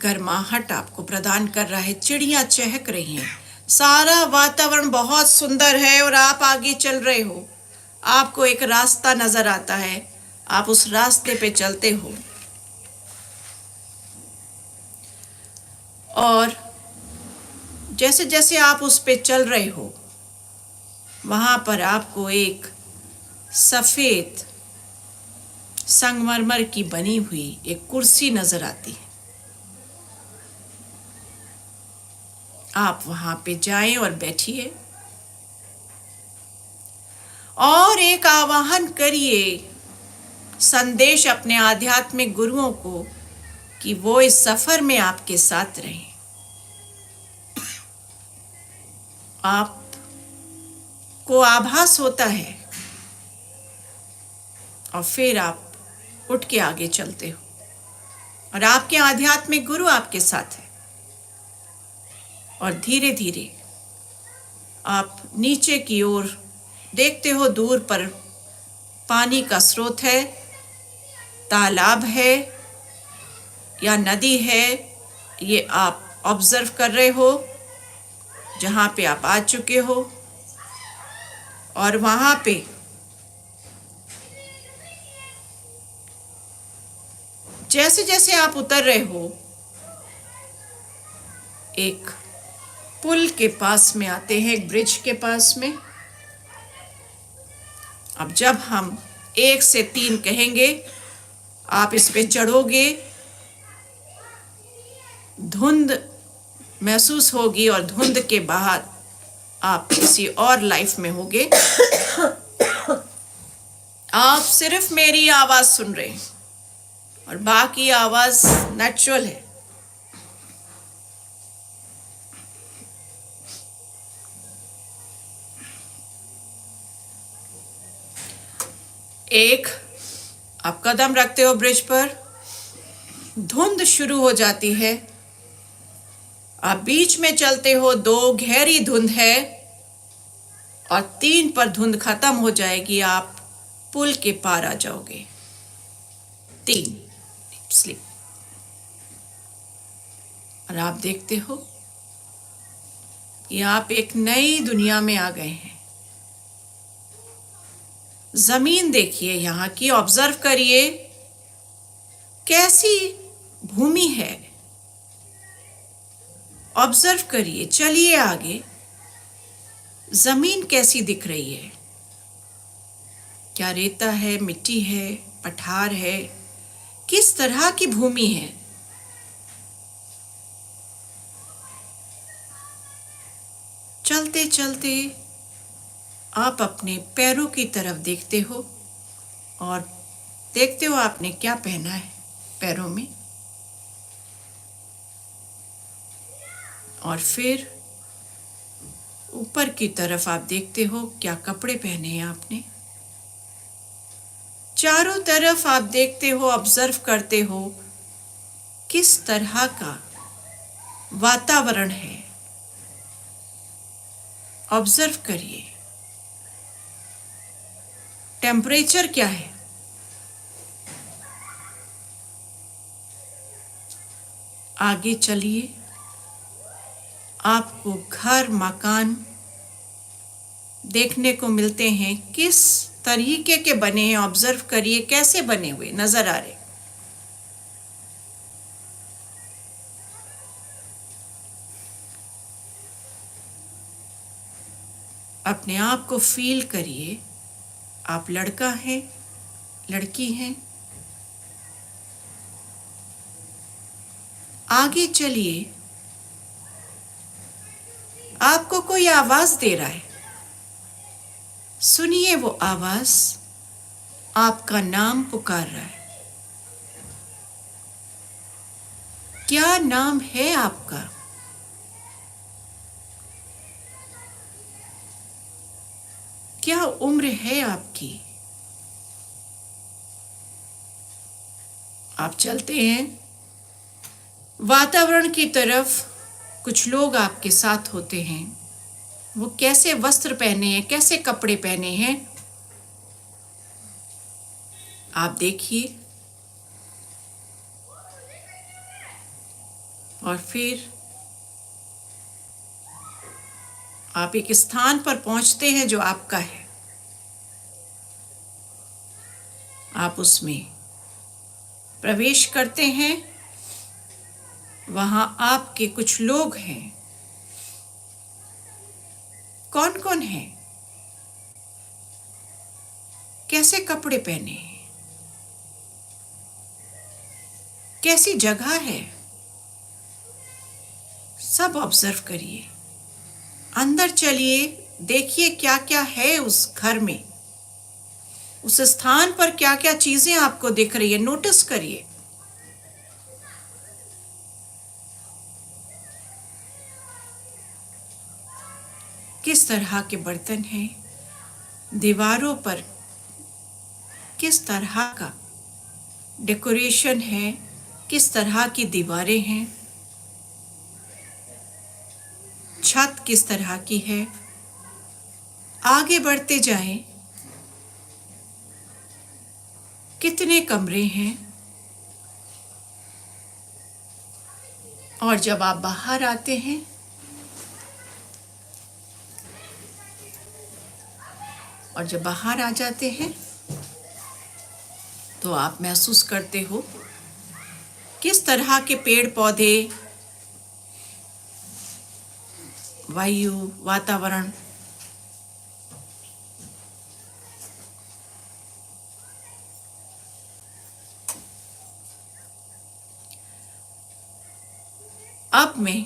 गर्माहट आपको प्रदान कर रहा है। चिड़ियां चहक रही हैं। सारा वातावरण बहुत सुंदर है और आप आगे चल रहे हो। आपको एक रास्ता नजर आता है, आप उस रास्ते पे चलते हो और जैसे जैसे आप उस पे चल रहे हो वहां पर आपको एक सफेद संगमरमर की बनी हुई एक कुर्सी नजर आती है। आप वहां पे जाएं और बैठिए और एक आवाहन करिए, संदेश अपने आध्यात्मिक गुरुओं को कि वो इस सफर में आपके साथ रहें। आपको आभास होता है और फिर आप उठ के आगे चलते हो और आपके आध्यात्मिक गुरु आपके साथ है और धीरे धीरे आप नीचे की ओर देखते हो। दूर पर पानी का स्रोत है, तालाब है या नदी है, ये आप ऑब्जर्व कर रहे हो जहाँ पे आप आ चुके हो। और वहाँ पे जैसे जैसे आप उतर रहे हो एक पुल के पास में आते हैं, एक ब्रिज के पास में। अब जब हम 1 से 3 कहेंगे आप इस पे चढ़ोगे। धुंध महसूस होगी और धुंध के बाद आप किसी और लाइफ में होगे। आप सिर्फ मेरी आवाज सुन रहे हैं और बाकी आवाज नेचुरल है। एक आप कदम रखते हो ब्रिज पर, धुंध शुरू हो जाती है आप बीच में चलते हो, 2 गहरी धुंध है और 3 पर धुंध खत्म हो जाएगी, आप पुल के पार आ जाओगे। 3 स्लीप। और आप देखते हो कि आप एक नई दुनिया में आ गए हैं। जमीन देखिए यहाँ की, ऑब्जर्व करिए कैसी भूमि है, ऑब्जर्व करिए। चलिए आगे, जमीन कैसी दिख रही है, क्या रेता है, मिट्टी है, पठार है, किस तरह की भूमि है। चलते चलते आप अपने पैरों की तरफ देखते हो और देखते हो आपने क्या पहना है पैरों में, और फिर ऊपर की तरफ आप देखते हो क्या कपड़े पहने हैं आपने। चारों तरफ आप देखते हो, ऑब्जर्व करते हो किस तरह का वातावरण है, ऑब्जर्व करिए टेम्परेचर क्या है। आगे चलिए, आपको घर मकान देखने को मिलते हैं, किस तरीके के बने हैं, ऑब्जर्व करिए कैसे बने हुए नजर आ रहे। अपने आप को फील करिए, आप लड़का हैं, लड़की हैं। आगे चलिए, आपको कोई आवाज दे रहा है, सुनिए वो आवाज आपका नाम पुकार रहा है। क्या नाम है आपका? क्या उम्र है आपकी? आप चलते हैं वातावरण की तरफ, कुछ लोग आपके साथ होते हैं, वो कैसे वस्त्र पहने हैं, कैसे कपड़े पहने हैं, आप देखिए। और फिर आप एक स्थान पर पहुंचते हैं जो आपका है, आप उसमें प्रवेश करते हैं। वहां आपके कुछ लोग हैं, कौन कौन है, कैसे कपड़े पहने हैं, कैसी जगह है, सब ऑब्जर्व करिए। अंदर चलिए, देखिए क्या क्या है उस घर में, उस स्थान पर क्या क्या चीजें आपको दिख रही है, नोटिस करिए। किस तरह के बर्तन हैं, दीवारों पर किस तरह का डेकोरेशन है, किस तरह की दीवारें हैं, छत किस तरह की है। आगे बढ़ते जाएं, कितने कमरे हैं, और जब आप बाहर आते हैं और जब बाहर आ जाते हैं तो आप महसूस करते हो किस तरह के पेड़ पौधे, वायु, वातावरण। अब मैं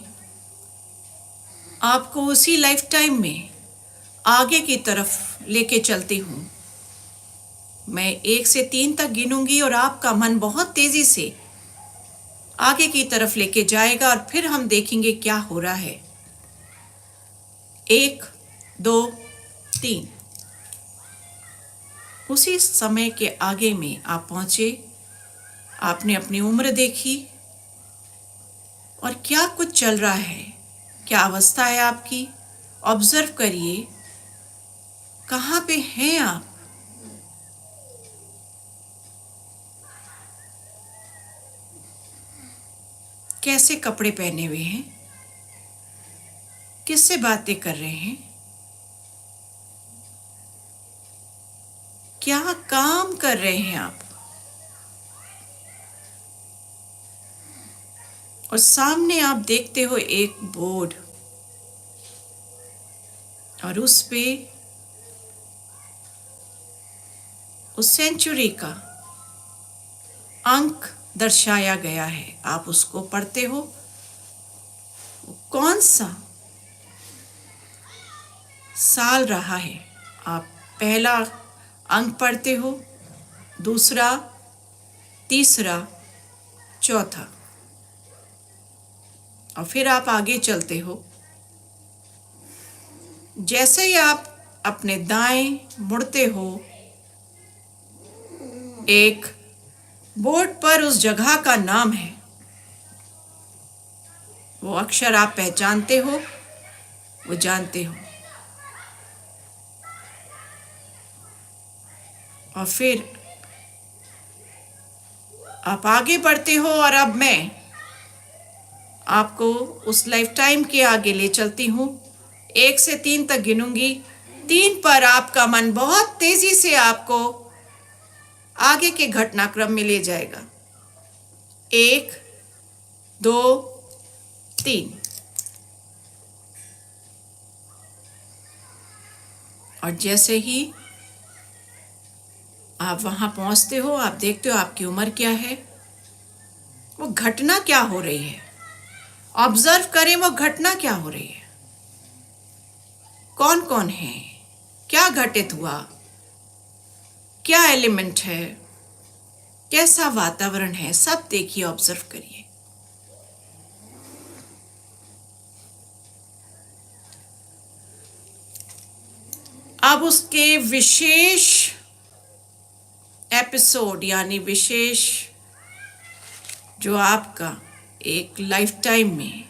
आपको उसी लाइफ टाइम में आगे की तरफ लेके चलती हूँ। मैं 1 से 3 तक गिनूंगी और आपका मन बहुत तेजी से आगे की तरफ लेके जाएगा और फिर हम देखेंगे क्या हो रहा है। 1, 2, 3। उसी समय के आगे में आप पहुंचे, आपने अपनी उम्र देखी, और क्या कुछ चल रहा है, क्या अवस्था है आपकी, ऑब्जर्व करिए। कहाँ पे हैं आप? कैसे कपड़े पहने हुए हैं, किससे बातें कर रहे हैं, क्या काम कर रहे हैं आप? और सामने आप देखते हो एक बोर्ड, और उस पे उस सेंचुरी का अंक दर्शाया गया है। आप उसको पढ़ते हो। कौन सा साल रहा है, आप पहला अंक पढ़ते हो, दूसरा, तीसरा, चौथा, और फिर आप आगे चलते हो। जैसे ही आप अपने दाएं मुड़ते हो, एक बोर्ड पर उस जगह का नाम है। वो अक्षर आप पहचानते हो, वो जानते हो। और फिर आप आगे बढ़ते हो, और अब मैं आपको उस लाइफ टाइम के आगे ले चलती हूँ। 1 से 3 तक गिनूंगी। 3 पर आपका मन बहुत तेजी से आपको आगे के घटनाक्रम में ले जाएगा। 1, 2, 3। और जैसे ही आप वहां पहुंचते हो, आप देखते हो आपकी उम्र क्या है, वो घटना क्या हो रही है। ऑब्जर्व करें वो घटना क्या हो रही है, कौन कौन है, क्या घटित हुआ, क्या एलिमेंट है, कैसा वातावरण है, सब देखिए, ऑब्जर्व करिए। अब उसके विशेष एपिसोड, यानी विशेष जो आपका एक लाइफ टाइम में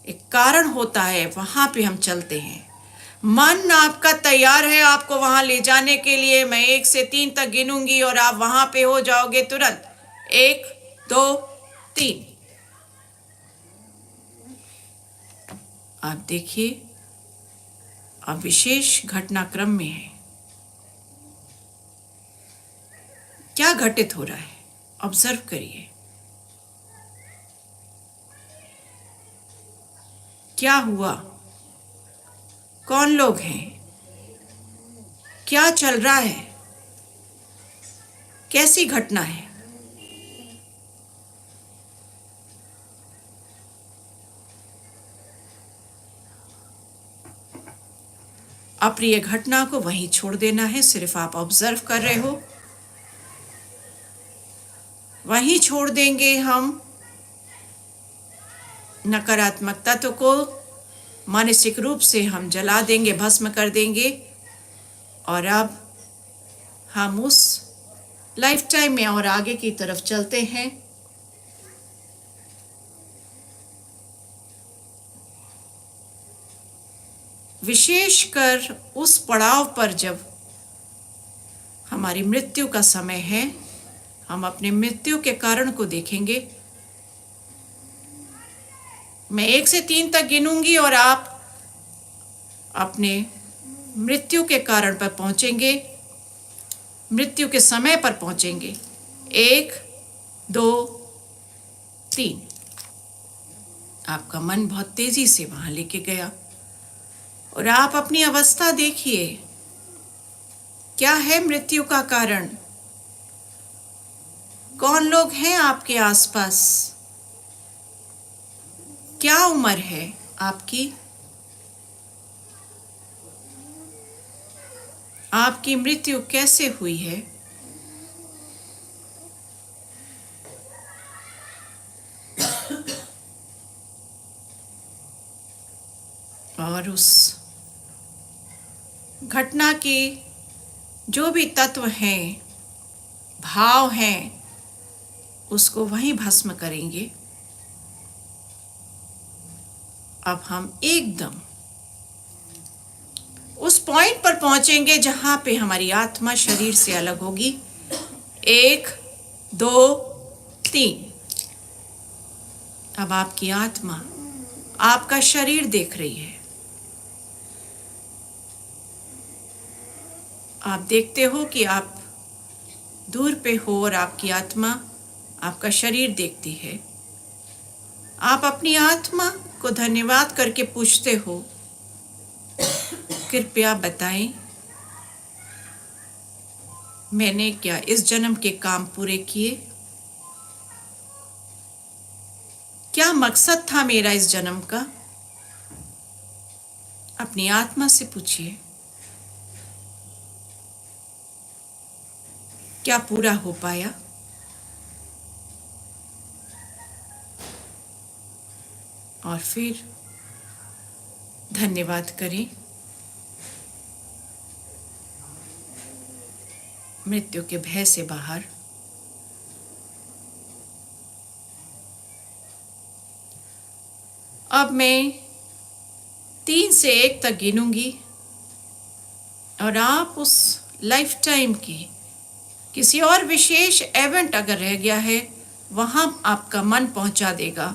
एक कारण होता है, वहां पे हम चलते हैं। मन आपका तैयार है आपको वहां ले जाने के लिए। मैं 1 से 3 तक गिनूंगी और आप वहां पे हो जाओगे तुरंत। 1, 2, 3। आप देखिए, आप विशेष घटनाक्रम में हैं। क्या घटित हो रहा है, ऑब्जर्व करिए। क्या हुआ, कौन लोग हैं, क्या चल रहा है, कैसी घटना है। अप्रिय घटना को वहीं छोड़ देना है, सिर्फ आप ऑब्जर्व कर रहे हो, वहीं छोड़ देंगे हम। नकारात्मक तत्व को मानसिक रूप से हम जला देंगे, भस्म कर देंगे। और अब हम उस लाइफ टाइम में और आगे की तरफ चलते हैं। विशेषकर उस पड़ाव पर जब हमारी मृत्यु का समय है, हम अपने मृत्यु के कारण को देखेंगे। मैं 1 से 3 तक गिनूंगी और आप अपने मृत्यु के कारण पर पहुंचेंगे, मृत्यु के समय पर पहुंचेंगे। 1, 2, 3। आपका मन बहुत तेजी से वहां लेके गया और आप अपनी अवस्था देखिए। क्या है मृत्यु का कारण, कौन लोग हैं आपके आसपास, क्या उम्र है आपकी, आपकी मृत्यु कैसे हुई है। और उस घटना के जो भी तत्व हैं, भाव हैं, उसको वहीं भस्म करेंगे। अब हम एकदम उस पॉइंट पर पहुंचेंगे जहां पे हमारी आत्मा शरीर से अलग होगी। 1 2 3। अब आपकी आत्मा आपका शरीर देख रही है। आप देखते हो कि आप दूर पे हो और आपकी आत्मा आपका शरीर देखती है। आप अपनी आत्मा को धन्यवाद करके पूछते हो, कृपया बताएं मैंने क्या इस जन्म के काम पूरे किए? क्या मकसद था मेरा इस जन्म का? अपनी आत्मा से पूछिए, क्या पूरा हो पाया? और फिर धन्यवाद करें। मृत्यु के भय से बाहर। अब मैं 3 से 1 तक गिनूंगी और आप उस लाइफ टाइम की किसी और विशेष इवेंट अगर रह गया है वहां आपका मन पहुंचा देगा।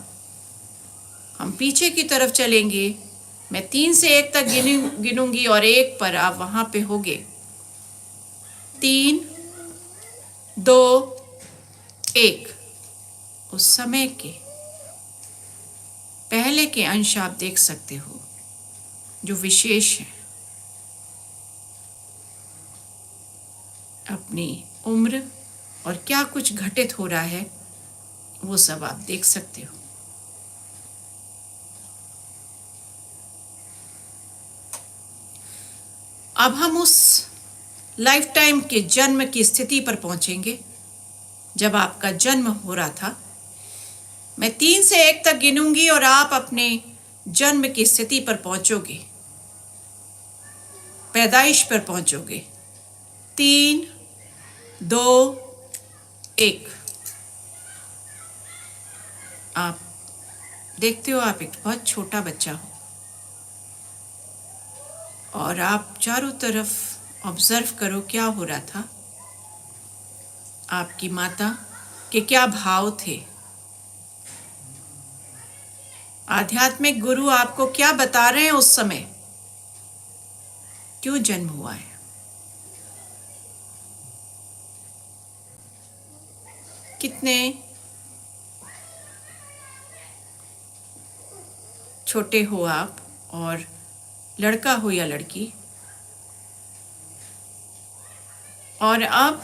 हम पीछे की तरफ चलेंगे। मैं 3 से 1 तक गिनूंगी और 1 पर आप वहां पे होगे। 3 2 1। उस समय के पहले के अंश आप देख सकते हो जो विशेष है। अपनी उम्र और क्या कुछ घटित हो रहा है वो सब आप देख सकते हो। अब हम उस लाइफ टाइम के जन्म की स्थिति पर पहुंचेंगे जब आपका जन्म हो रहा था। मैं 3 से 1 तक गिनूंगी और आप अपने जन्म की स्थिति पर पहुंचोगे, पैदाइश पर पहुंचोगे। 3 2 1। आप देखते हो आप एक बहुत छोटा बच्चा हो और आप चारों तरफ ऑब्जर्व करो क्या हो रहा था। आपकी माता के क्या भाव थे? आध्यात्मिक गुरु आपको क्या बता रहे हैं उस समय? क्यों जन्म हुआ है? कितने छोटे हो आप और लड़का हो या लड़की? और अब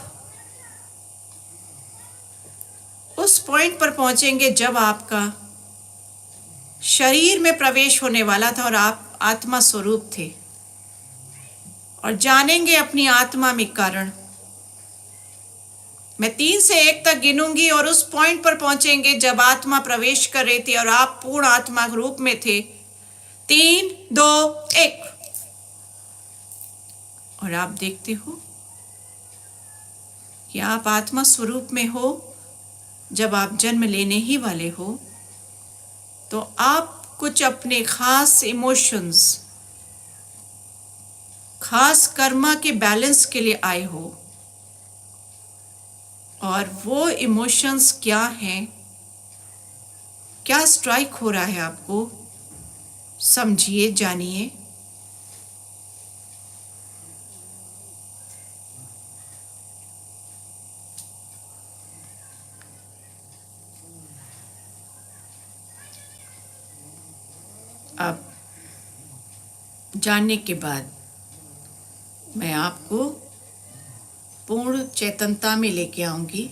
उस पॉइंट पर पहुंचेंगे जब आपका शरीर में प्रवेश होने वाला था और आप आत्मा स्वरूप थे, और जानेंगे अपनी आत्मा में कारण। मैं 3 से 1 तक गिनूंगी और उस पॉइंट पर पहुंचेंगे जब आत्मा प्रवेश कर रही थी और आप पूर्ण आत्मा रूप में थे। 3 2 1। और आप देखते हो कि आप आत्मा स्वरूप में हो। जब आप जन्म लेने ही वाले हो तो आप कुछ अपने खास इमोशंस, खास कर्मा के बैलेंस के लिए आए हो। और वो इमोशंस क्या हैं, क्या स्ट्राइक हो रहा है आपको, समझिए, जानिए। अब जानने के बाद मैं आपको पूर्ण चेतनता में लेके आऊंगी।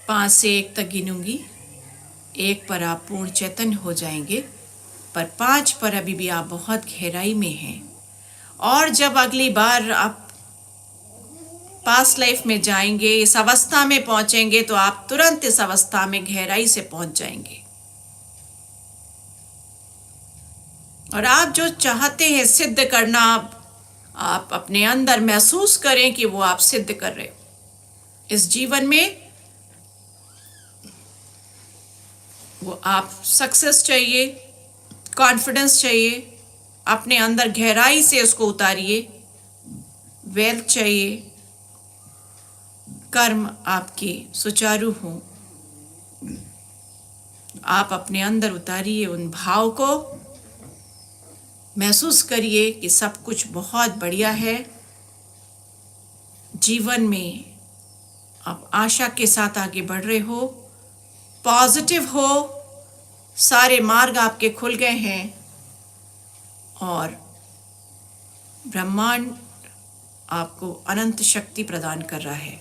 पाँच से 1 तक गिनूंगी। 1 पर आप पूर्ण चेतन हो जाएंगे, पर 5 पर अभी भी आप बहुत गहराई में हैं। और जब अगली बार आप पास्ट लाइफ में जाएंगे, इस अवस्था में पहुंचेंगे, तो आप तुरंत इस अवस्था में गहराई से पहुंच जाएंगे। और आप जो चाहते हैं सिद्ध करना, आप अपने अंदर महसूस करें कि वो आप सिद्ध कर रहे हो। इस जीवन में वो आप सक्सेस चाहिए, कॉन्फिडेंस चाहिए, अपने अंदर गहराई से उसको उतारिए। वेल्थ चाहिए, कर्म आपके सुचारू हों, आप अपने अंदर उतारिए उन भाव को, महसूस करिए कि सब कुछ बहुत बढ़िया है। जीवन में आप आशा के साथ आगे बढ़ रहे हो, पॉजिटिव हो, सारे मार्ग आपके खुल गए हैं और ब्रह्मांड आपको अनंत शक्ति प्रदान कर रहा है,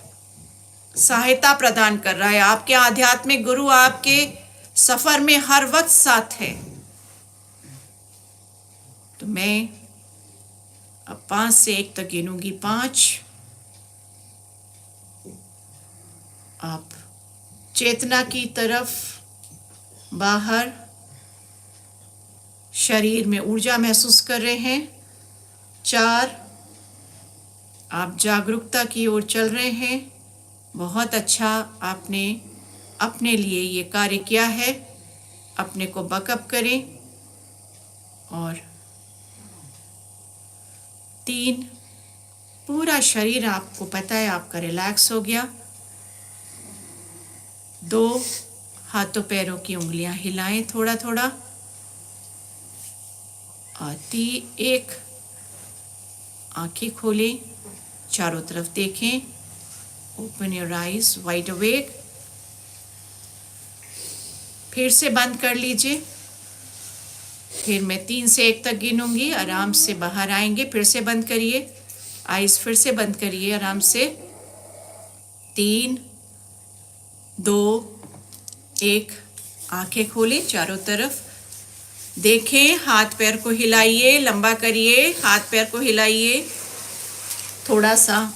सहायता प्रदान कर रहा है। आपके आध्यात्मिक गुरु आपके सफर में हर वक्त साथ है। तो मैं अब 5 से 1 तक गिनूंगी। 5, आप चेतना की तरफ बाहर शरीर में ऊर्जा महसूस कर रहे हैं। 4, आप जागरूकता की ओर चल रहे हैं। बहुत अच्छा, आपने अपने लिए ये कार्य किया है। अपने को बकअप करें। और 3, पूरा शरीर आपको पता है आपका रिलैक्स हो गया। 2, हाथों पैरों की उंगलियां हिलाएं थोड़ा थोड़ा। और 1, आंखें खोलें, चारों तरफ देखें। Open your eyes wide awake. फिर से बंद कर लीजिए। फिर मैं 3 से 1 तक गिनूंगी, आराम से बाहर आएंगे। फिर से बंद करिए, आइज फिर से बंद करिए आराम से। 3, 2, 1, आंखें खोलें, चारों तरफ देखें। हाथ पैर को हिलाइए, लंबा करिए, हाथ पैर को हिलाइए, थोड़ा सा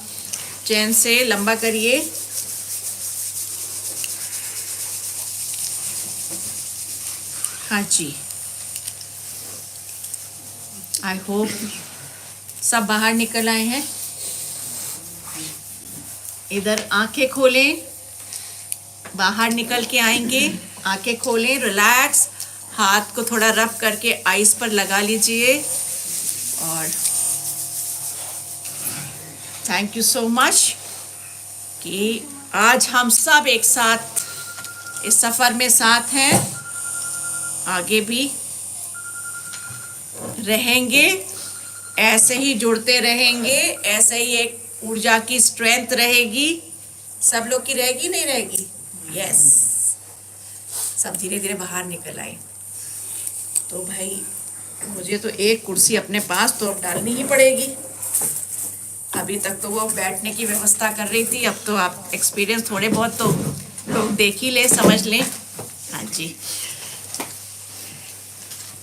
चैन से लंबा करिए। हाँ जी, आई होप सब बाहर निकल आए हैं। इधर आंखें खोलें, बाहर निकल के आएंगे। आंखें खोलें, रिलैक्स, हाथ को थोड़ा रब करके आइस पर लगा लीजिए। और थैंक यू सो मच कि आज हम सब एक साथ इस सफ़र में साथ हैं, आगे भी रहेंगे, ऐसे ही जुड़ते रहेंगे, ऐसे ही एक ऊर्जा की स्ट्रेंथ रहेगी। सब लोग की रहेगी, नहीं रहेगी? यस, सब धीरे धीरे बाहर निकल आए। तो भाई मुझे तो एक कुर्सी अपने पास तो डालनी ही पड़ेगी। अभी तक तो वो बैठने की व्यवस्था कर रही थी, अब तो आप एक्सपीरियंस थोड़े बहुत तो लोग देख ही ले, समझ लें। हाँ जी।